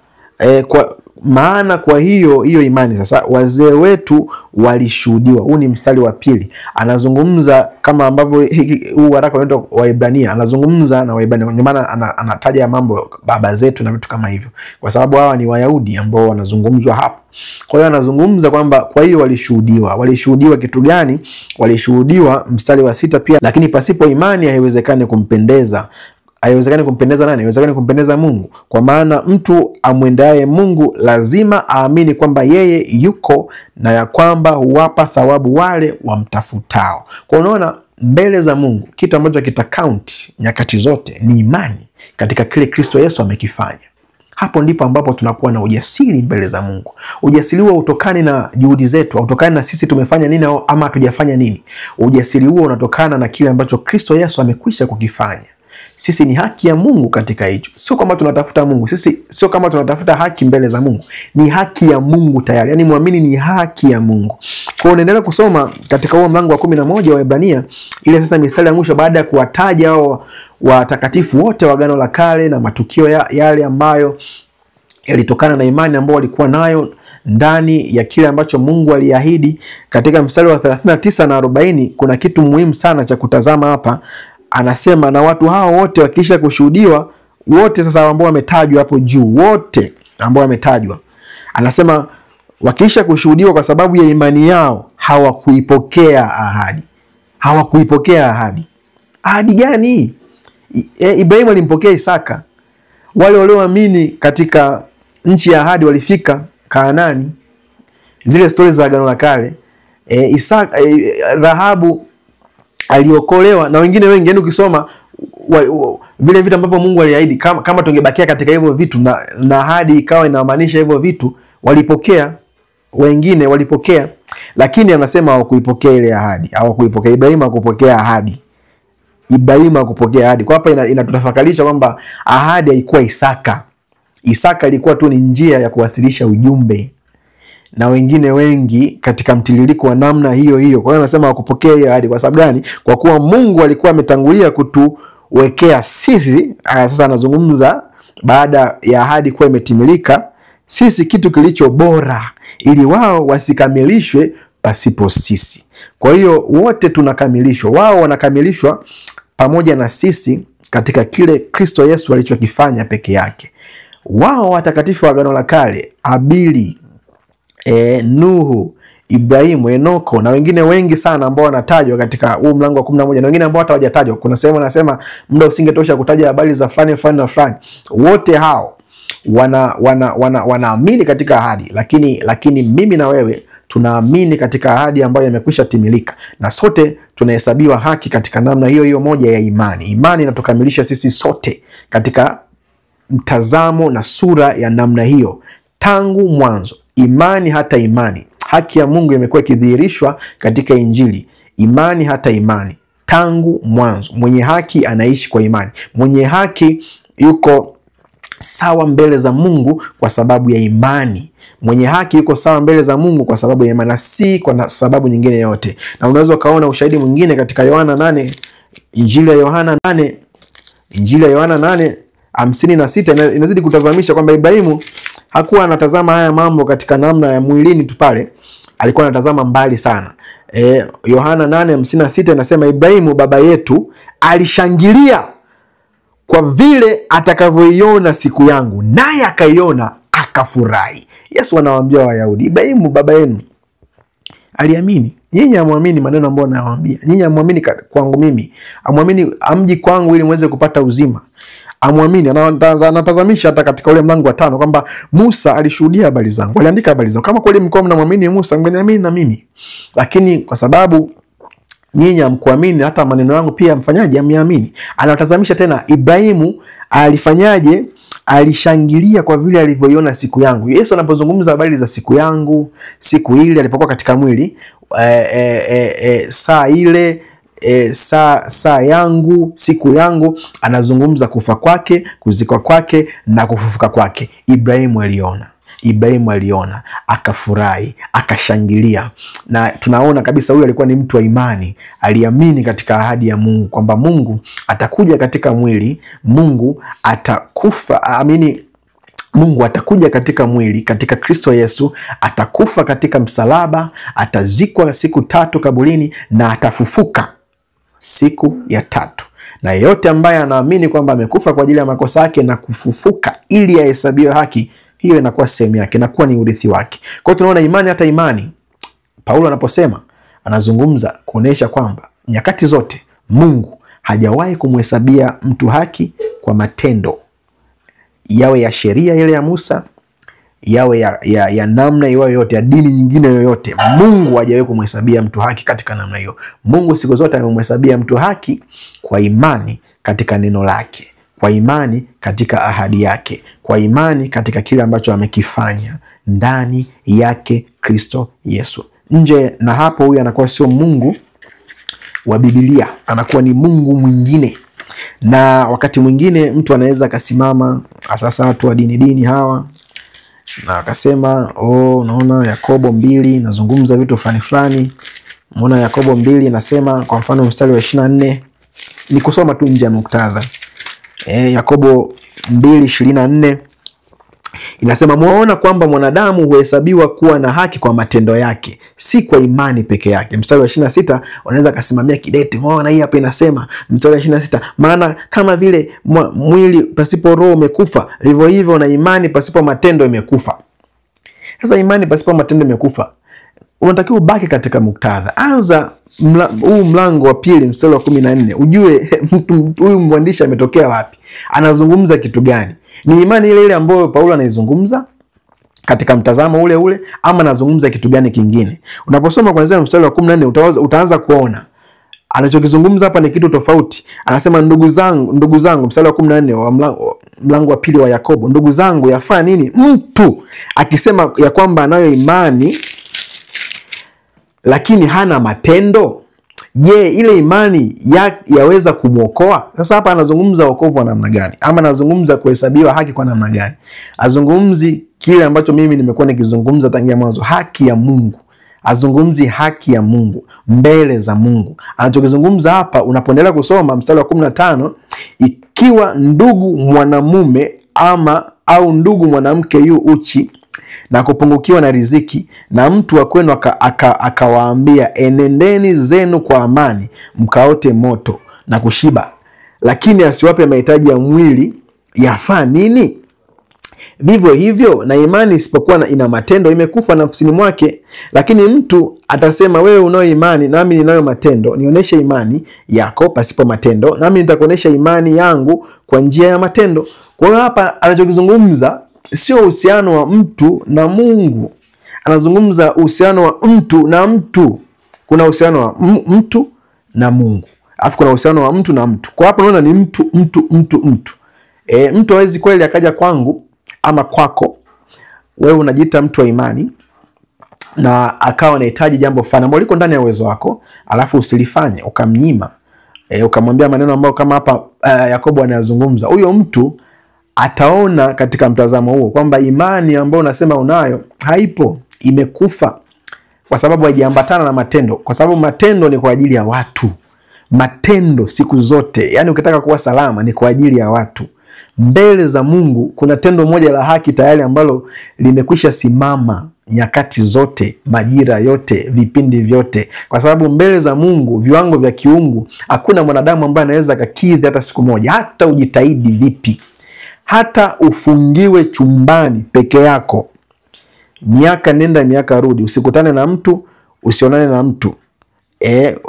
kwa maana kwa hiyo imani sasa wazee wetu walishuhudiwa. Huu ni mstari wa pili. Anazungumza kama ambavyo huu waraka unaitwa Waebrania, anazungumza na Waebrania. Ndio maana anataja mambo baba zetu na vitu kama hivyo, kwa sababu hawa ni Wayahudi ambao wanazungumzwa hapo. Kwa hiyo anazungumza kwamba kwa hiyo walishuhudiwa. Walishuhudiwa kitu gani? Walishuhudiwa, mstari wa 6 pia, lakini pasipo imani haiwezekani kumpendeza. Haiwezekani kumpendeza nani? Haiwezekani kumpendeza Mungu. Kwa maana mtu amwendaye Mungu lazima aamini kwamba yeye yuko, na ya kwamba huwapa thawabu wale wamtafutao. Kwa unaona, mbele za Mungu kitu ambacho kita count nyakati zote ni imani katika kile Kristo Yesu amekifanya. Hapo ndipo ambapo tunakuwa na ujasiri mbele za Mungu. Ujasiri huo utokani na juhudi zetu, utokani na sisi tumefanya nini ama hatujafanya nini. Ujasiri huo unatokana na kile ambacho Kristo Yesu amekwisha kukifanya. Sisi ni haki ya Mungu katika hicho. Sio kama tunatafuta Mungu. Sisi sio kama tunatafuta haki mbele za Mungu. Ni haki ya Mungu tayari. Yaani muamini ni haki ya Mungu. Kwa hiyo unaendelea kusoma katika huo mlango wa 11 wa Waebrania, ile sasa mistari ya mwisho baada ya kuwataja hao watakatifu wote wa Agano la Kale na matukio yale ambayo yalitokana na imani ambayo walikuwa nayo ndani ya kile ambacho Mungu aliahidi. Katika mstari wa 39 na 40 kuna kitu muhimu sana cha kutazama hapa. Anasema na watu hao wote wakisha kushuhudiwa, wote sasa ambao wametajwa hapo juu, wote ambao wametajwa, anasema wakisha kushuhudiwa kwa sababu ya imani yao hawakuipokea ahadi. Hawakuipokea ahadi. Ahadi gani? Ibrahimu alimpokea Isaka. Wale walioamini katika nchi ya ahadi walifika Kanaani. Zile stories za Agano la Kale, Isaka, Rahabu aliokolewa na wengine wengi. Yaani ukisoma vile vitu ambavyo Mungu aliahidi, kama tungebakia katika hivyo vitu na ahadi ikawa inamaanisha hivyo vitu, walipokea, wengine walipokea, lakini anasema hawakuipokea ile ahadi. Hawakuipokea. Ibrahimu hakupokea ahadi. Ibrahimu hakupokea ahadi. Kwa hapa inatutafakarisha kwamba ahadi haikuwa Isaka. Isaka ilikuwa tu ni njia ya kuwasilisha ujumbe, na wengine wengi katika mtiririko wa namna hiyo hiyo. Kwa hiyo anasema hakupokea hiyo ahadi. Kwa sababu gani? Kwa kuwa Mungu alikuwa ametangulia kutuwekea sisi. Sasa anazungumza baada ya ahadi kuwa imetimilika, sisi kitu kilicho bora, ili wao wasikamilishwe pasipo sisi. Kwa hiyo wote tunakamilishwa. Wao wanakamilishwa pamoja na sisi katika kile Kristo Yesu alichokifanya peke yake. Wao watakatifu wa Agano la Kale, Abili, Nuhu, Ibrahimu, Enoko na wengine wengi sana ambao wanatajwa katika huu mlango wa 11, na wengine ambao hata hawajatajwa. Kuna sehemu anasema muda usingetosha kutaja habari za fulani na fulani. Wote hao wanaamini katika ahadi, lakini mimi na wewe tunaamini katika ahadi ambayo imekwisha timilika, na sote tunahesabiwa haki katika namna hiyo hiyo moja ya imani. Imani inatukamilisha sisi sote katika mtazamo na sura ya namna hiyo tangu mwanzo. Imani hata imani, haki ya Mungu imekuwa ikidhihirishwa katika Injili. Imani hata imani tangu mwanzo. Mwenye haki anaishi kwa imani. Mwenye haki yuko sawa mbele za Mungu kwa sababu ya imani. Mwenye haki yuko sawa mbele za Mungu kwa sababu ya imani, na si kwa sababu nyingine yote. Na unaweza kaona ushahidi mwingine katika Yohana 8, Injili ya Yohana 8:56 inazidi kutazamisha kwamba Ibrahimu hakuwa anatazama haya mambo katika namna ya mwilini tu pale, alikuwa anatazama mbali sana. Yohana 8:56 inasema Ibrahimu baba yetu alishangilia kwa vile atakavyoiona siku yangu, naye akaiona akafurahi. Yesu anawaambia Wayahudi, Ibrahimu baba yenu aliamini. Nyinyi hamwamini maneno ambayo nawaambia. Nyinyi hamwamini kwangu mimi. Hamwamini, amji kwangu ili muweze kupata uzima. Hamwamini. Anatazamisha hata katika ule mlango wa 5 kwamba Musa alishuhudia habari zangu, aliandika habari zangu. Kama kweli mko mnamwamini Musa, mngeniamini na mimi. Lakini kwa sababu nyinyi hamkuamini, hata maneno yangu pia mfanyaje? Amniamini. Anatazamisha tena Ibrahimu alifanyaje? Alishangilia kwa vile alivyoiona siku yangu. Yesu anapozungumza habari za siku yangu, siku ile alipokuwa katika mwili, saa ile, saa yangu, siku yangu, anazungumza kufa kwake, kuzikwa kwake na kufufuka kwake. Ibrahimu aliona, akafurahi, akashangilia. Na tunaona kabisa huyu alikuwa ni mtu wa imani. Aliamini katika ahadi ya Mungu kwamba Mungu atakuja katika mwili, Mungu atakufa, Mungu atakuja katika mwili katika Kristo Yesu, atakufa katika msalaba, atazikwa siku 3 kaburini na atafufuka siku ya 3. Na yeyote ambaye anaamini kwamba amekufa kwa ajili ya makosa yake na kufufuka ili ahesabiwe haki, hiyo inakuwa sehemu yake, inakuwa ni urithi wake. Kwa hiyo tunaona imani hata imani. Paulo anaposema, anazungumza kuonesha kwamba nyakati zote Mungu hajawahi kumhesabia mtu haki kwa matendo, yawe ya sheria ile ya Musa, yawe ya namna yoyote ya dini nyingine yoyote. Mungu hajawahi kumhesabia mtu haki katika namna hiyo. Mungu siku zote amemhesabia mtu haki kwa imani katika neno lake, kwa imani katika ahadi yake, kwa imani katika kile ambacho amekifanya ndani yake Kristo Yesu. Nje na hapo, huyu anakuwa sio Mungu wa Biblia, anakuwa ni Mungu mwingine. Na wakati mwingine mtu anaweza akasimama, sasa watu wa dini hawa, na akasema unaona Yakobo 2 nazungumza vitu fulani. Unaona Yakobo 2 nasema kwa mfano mstari wa 24, ni kusoma tu nje ya muktadha. Yakobo 2:24 inasema, muona kwamba mwanadamu huhesabiwa kuwa na haki kwa matendo yake, si kwa imani peke yake. Mstari wa 26 unaweza kasimamia kidete, muona hii hapa inasema mstari wa 26, maana kama vile mwili pasipo roho umekufa, hivyo hivyo na imani pasipo matendo imekufa. Sasa imani pasipo matendo imekufa, unatakiwa ubaki katika muktadha. Anza huu mlango wa 2 mstari wa 14, ujue huyu mwandishi ametokea wapi, anazungumza kitu gani. Ni imani ile ile ambayo Paulo anaizungumza katika mtazamo ule ule, ama anazungumza kitu gani kingine? Unaposoma kuanzia mstari wa 14 utaanza kuona anachokizungumza hapa ni kitu tofauti. Anasema ndugu zangu, mstari wa 14 wa mlango wa 2 wa Yakobo, ndugu zangu, yafaa nini mtu akisema ya kwamba anayo imani lakini hana matendo? Je, ile imani yaweza kumuokoa? Sasa hapa anazungumza wokovu wa namna gani, ama anazungumza kuhesabiwa haki kwa namna gani? Azungumzi kile ambacho mimi nimekuwa nikizungumza tangia mwanzo, haki ya Mungu. Azungumzi haki ya Mungu mbele za Mungu. Anachokizungumza hapa, unapoendelea kusoma mstari wa 15, ikiwa ndugu mwanamume au ndugu mwanamke yu uchi na kupungukiwa na riziki, na mtu wa kwenu akawaambia, enendeni zenu kwa amani, mkaote moto na kushiba, lakini asiwape mahitaji ya mwili, yafaa nini? Vivyo hivyo na imani isipokuwa ina matendo imekufa nafsini mwake. Lakini mtu atasema, wewe unayo imani nami ninayo matendo, nionyeshe imani yako pasipo matendo, nami nitakuonyesha imani yangu kwa njia ya matendo. Kwa hiyo hapa anachokizungumza sio uhusiano wa mtu na Mungu. Anazungumza uhusiano wa mtu na mtu. Kuna uhusiano wa mtu na Mungu, alafu kuna uhusiano wa mtu na mtu. Kwa hapo unaona ni mtu. Mtu hawezi kweli akaja kwangu ama kwako, wewe unajiita mtu wa imani, na akawa anahitaji jambo fulani ambalo liko ndani ya uwezo wako, alafu usilifanye, ukamnyima, ukamwambia maneno ambayo kama hapa Yakobo anayazungumza. Huyo mtu ataona katika mtazamo huo kwamba imani ambayo unasema unayo haipo, imekufa, kwa sababu haijaambatana na matendo. Kwa sababu matendo ni kwa ajili ya watu. Matendo siku zote, yani ukitaka kuwa salama, ni kwa ajili ya watu. Mbele za Mungu kuna tendo moja la haki tayari ambalo limekwisha simama nyakati zote, majira yote, vipindi vyote. Kwa sababu mbele za Mungu, viwango vya kiungu, hakuna mwanadamu ambaye anaweza kukidhi hata siku moja, hata ujitahidi vipi. Hata ufungiwe chumbani peke yako, miaka nenda miaka rudi, usikutane na mtu, usionane na mtu,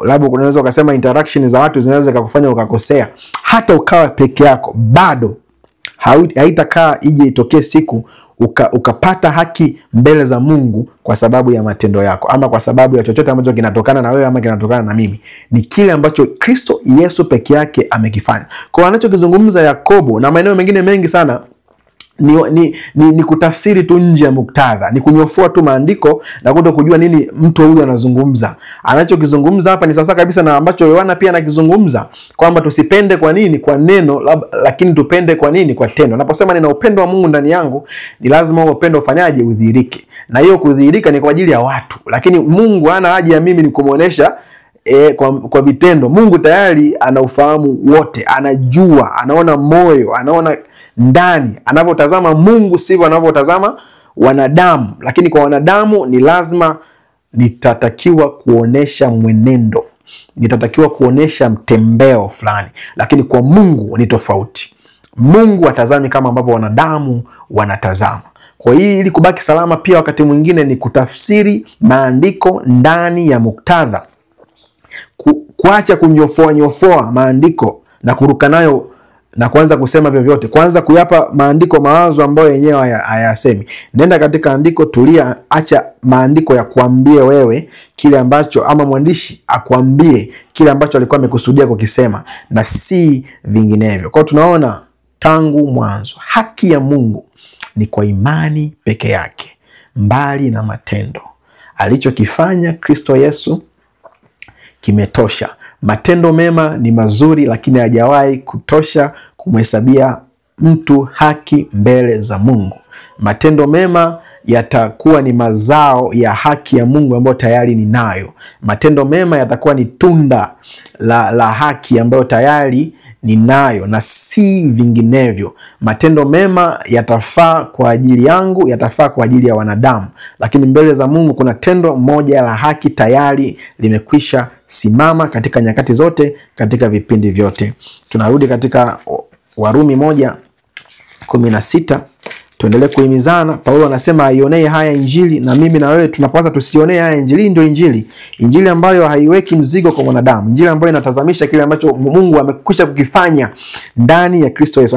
labda unaweza ukasema interaction za watu zinaweza kukufanya ukakosea, hata ukawa peke yako, bado haitakaa ije itokee siku ukapata haki mbele za Mungu kwa sababu ya matendo yako, ama kwa sababu ya chochote ambacho kinatokana na wewe ama kinatokana na mimi. Ni kile ambacho Kristo Yesu peke yake amekifanya. Kwa anachokizungumza Yakobo na maeneo mengine mengi sana ni kutafsiri tu nje ya muktadha, ni kunyofua tu maandiko na kuto kujua nini mtu huyu anazungumza. Anachokizungumza hapa ni sasa kabisa na ambacho Yohana pia anakizungumza, kwamba tusipende kwa nini kwa neno, lakini tupende kwa nini kwa tendo. Naposema nina upendo wa Mungu ndani yangu, ni lazima upendo ufanyaje? Udhihirike. Na hiyo kudhihirika ni kwa ajili ya watu, lakini Mungu hana haja ya mimi nikumuonesha kwa vitendo. Mungu tayari ana ufahamu wote, anajua, anaona moyo, anaona ndani. Anapotazama Mungu sivyo anapotazama wanadamu, lakini kwa wanadamu ni lazima nitatakiwa kuonesha mwenendo, nitatakiwa kuonesha mtembeo fulani, lakini kwa Mungu ni tofauti. Mungu atazami kama ambavyo wanadamu wanatazama. Kwa hiyo ili kubaki salama pia wakati mwingine ni kutafsiri maandiko ndani ya muktadha, kuacha kunyofoa maandiko na kuruka nayo na kuanza kusema vyovyote, kwanza kuyapa maandiko mawazo ambayo yenyewe hayasemi. Nenda katika andiko, tulia, acha maandiko ya kuambie wewe kile ambacho, ama mwandishi akuambie kile ambacho alikuwa amekusudia kukisema na si vinginevyo. Kwa tunaona tangu mwanzo haki ya Mungu ni kwa imani peke yake, mbali na matendo. Alichokifanya Kristo Yesu kimetosha. Matendo mema ni mazuri, lakini hajawahi kutosha kumhesabia mtu haki mbele za Mungu. Matendo mema yatakuwa ni mazao ya haki ya Mungu ambayo tayari ninayo. Matendo mema yatakuwa ni tunda la haki ambayo tayari ninayo na si vinginevyo. Matendo mema yatafaa kwa ajili yangu, yatafaa kwa ajili ya wanadamu, lakini mbele za Mungu kuna tendo moja la haki tayari limekwisha simama katika nyakati zote, katika vipindi vyote. Tunarudi katika Warumi 1:16. Tuendelee kuhimizana. Paulo anasema aionee haya Injili, na mimi na wewe tunapaswa tusionee haya Injili. Ndio Injili ambayo haiweki mzigo kwa mwanadamu, Injili ambayo inatazamisha kile ambacho Mungu amekwisha kukifanya ndani ya Kristo Yesu.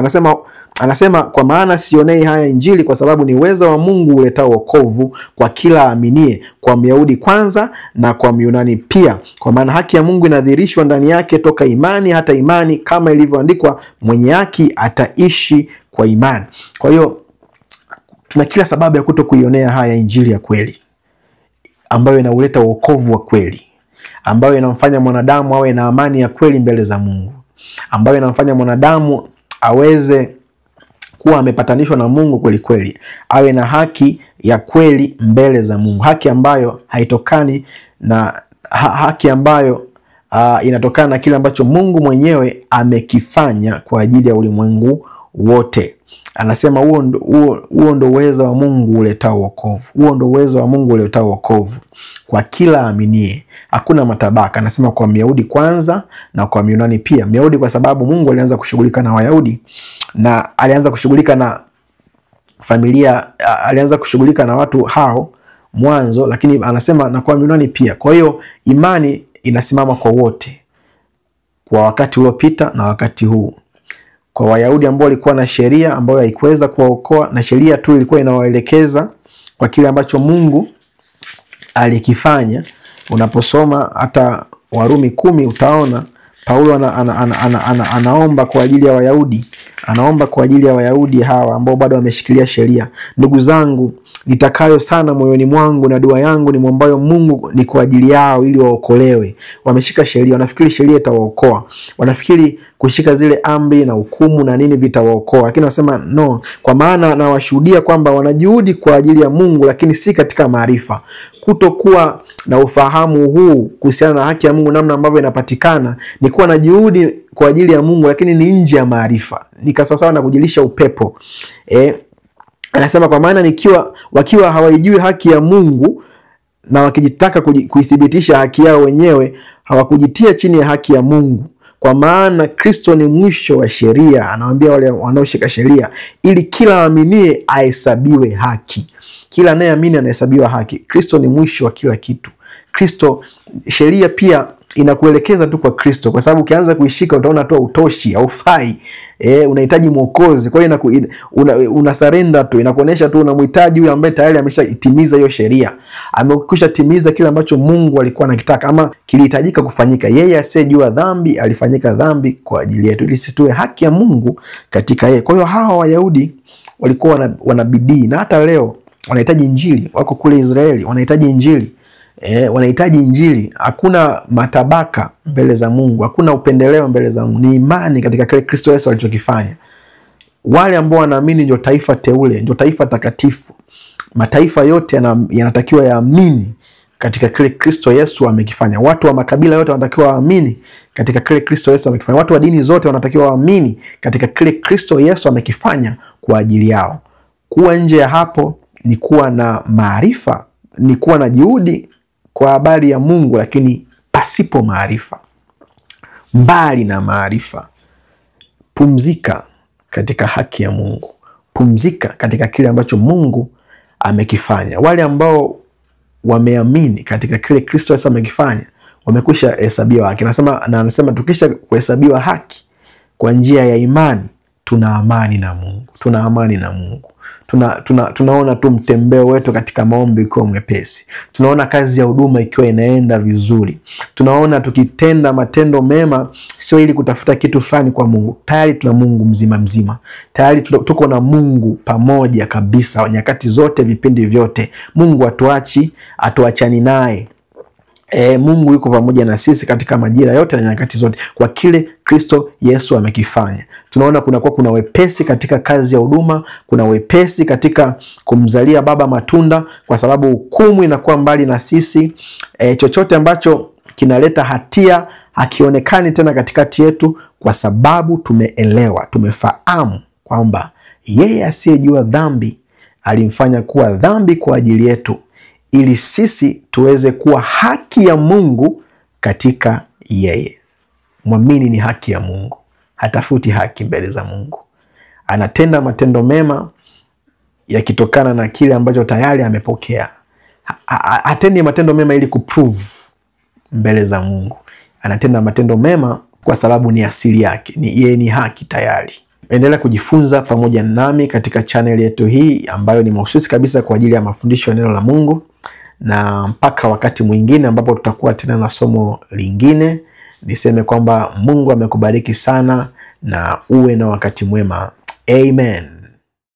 Anasema kwa maana sionei haya Injili, kwa sababu ni uwezo wa Mungu uletao wokovu kwa kila aminie, kwa Myahudi kwanza na kwa Myunani pia, kwa maana haki ya Mungu inadhihirishwa ndani yake toka imani hata imani, kama ilivyoandikwa, mwenye haki ataishi kwa imani. Kwa hiyo tuna kila sababu ya kutokuionea haya Injili ya kweli, ambayo inauleta wokovu wa kweli, ambayo inamfanya mwanadamu awe na amani ya kweli mbele za Mungu, ambayo inamfanya mwanadamu aweze kuwa amepatanishwa na Mungu kweli kweli, awe na haki ya kweli mbele za Mungu, haki ambayo haitokani na haki ambayo inatokana na kile ambacho Mungu mwenyewe amekifanya kwa ajili ya ulimwengu wote. Anasema huo ndo uwezo wa Mungu uletao wokovu. Huo ndo uwezo wa Mungu uletao wokovu kwa kila aminie. Hakuna matabaka. Anasema kwa Myahudi kwanza na kwa Myunani pia. Myahudi kwa sababu Mungu alianza kushughulika na Wayahudi na alianza kushughulika na familia, alianza kushughulika na watu hao mwanzo, lakini anasema na kwa Myunani pia. Kwa hiyo imani inasimama kwa wote, kwa wakati uliopita na wakati huu. Kwa Wayahudi ambao walikuwa na sheria ambayo haikuweza kuwaokoa, na sheria tu ilikuwa inawaelekeza kwa kile ambacho Mungu alikifanya. Unaposoma hata Warumi 10 utaona Paulo anaomba kwa ajili ya Wayahudi. Anaomba kwa ajili ya Wayahudi hawa ambao bado wameshikilia sheria. Ndugu zangu, nitakayo sana moyoni mwangu na dua yangu ni mwombayo Mungu ni kwa ajili yao ili waokolewe. Wameshika sheria, wanafikiri sheria itawaokoa. Wanafikiri kushika zile amri na hukumu na nini vitawaokoa. Lakini wanasema no, kwa maana na washuhudia kwamba wanajuhudi kwa ajili ya Mungu lakini si katika maarifa. Kutokuwa na ufahamu huu kuhusiana na haki ya Mungu, namna ambavyo inapatikana, ni kuwa na juhudi kwa ajili ya Mungu lakini ni nje ya maarifa. Nikasasawa na kujilisha upepo. Anasema kwa maana wakiwa hawaijui haki ya Mungu na wakijitaka kuithibitisha haki yao wenyewe, hawakujitia chini ya haki ya Mungu. Kwa maana Kristo ni mwisho wa sheria, anawaambia wale wanaoshika sheria, ili kila aminie ahesabiwe haki. Kila anayeamini anahesabiwa haki. Kristo ni mwisho wa kila kitu. Kristo, sheria pia inakuelekeza tu kwa Kristo, kwa sababu ukianza kuishika utaona tu utoshi, haufai. Unahitaji mwokozi. Kwa hiyo una surrender tu, inakuonesha tu unamhitaji yule ambaye tayari ameshatimiza hiyo sheria. Amekwisha timiza kile ambacho Mungu alikuwa anakitaka ama kilihitajika kufanyika. Yeye asiyejua dhambi alifanyika dhambi kwa ajili yetu ili sisi tuwe haki ya Mungu katika yeye. Kwa hiyo hawa Wayahudi walikuwa wanabidii, na hata leo wanahitaji Injili. Wako kule Israeli wanahitaji Injili. Wanahitaji Injili. Hakuna matabaka mbele za Mungu, hakuna upendeleo mbele za Mungu. Ni imani katika kile Kristo Yesu alichokifanya. Wale ambao wanaamini ndio taifa teule, ndio taifa takatifu. Mataifa yote yanatakiwa yaamini katika kile Kristo Yesu amekifanya. Watu wa makabila yote wanatakiwa waamini katika kile Kristo Yesu amekifanya. Watu wa dini zote wanatakiwa waamini katika kile Kristo Yesu amekifanya kwa ajili yao. Kuwa nje ya hapo ni kuwa na maarifa, ni kuwa na juhudi kwa habari ya Mungu, lakini pasipo maarifa, mbali na maarifa. Pumzika katika haki ya Mungu. Pumzika katika kile ambacho Mungu amekifanya. Wale ambao wameamini katika kile Kristo Yesu amekifanya, wamekwisha hesabiwa haki. Anasema tukisha kuhesabiwa haki kwa njia ya imani, tuna amani na Mungu. Tuna amani na Mungu. Tunaona tu mtembeo wetu katika maombi ukiwa mwepesi. Tunaona kazi ya huduma ikiwa inaenda vizuri. Tunaona tukitenda matendo mema sio ili kutafuta kitu fulani kwa Mungu. Tayari tuna Mungu mzima. Tayari tuko na Mungu pamoja kabisa nyakati zote, vipindi vyote. Mungu atuachani naye. Mungu yuko pamoja na sisi katika majira yote na nyakati zote kwa kile Kristo Yesu amekifanya. Tunaona kuna wepesi katika kazi ya huduma, kuna wepesi katika kumzalia Baba matunda kwa sababu hukumu inakuwa mbali na sisi. Chochote ambacho kinaleta hatia hakionekani tena katikati yetu kwa sababu tumeelewa, tumefahamu kwamba yeye asiyejua dhambi alimfanya kuwa dhambi kwa ajili yetu ili sisi tuweze kuwa haki ya Mungu katika yeye. Mwamini ni haki ya Mungu, hatafuti haki mbele za Mungu. Anatenda matendo mema yakitokana na kile ambacho tayari amepokea. Hatendi matendo mema ili kuprove mbele za Mungu. Anatenda matendo mema kwa sababu ni asili yake, yeye ni haki tayari. Endelea kujifunza pamoja nami katika channel yetu hii ambayo ni mahususi kabisa kwa ajili ya mafundisho ya neno la Mungu, na mpaka wakati mwingine ambapo tutakuwa tena na somo lingine, niseme kwamba Mungu amekubariki sana na uwe na wakati mwema. Amen.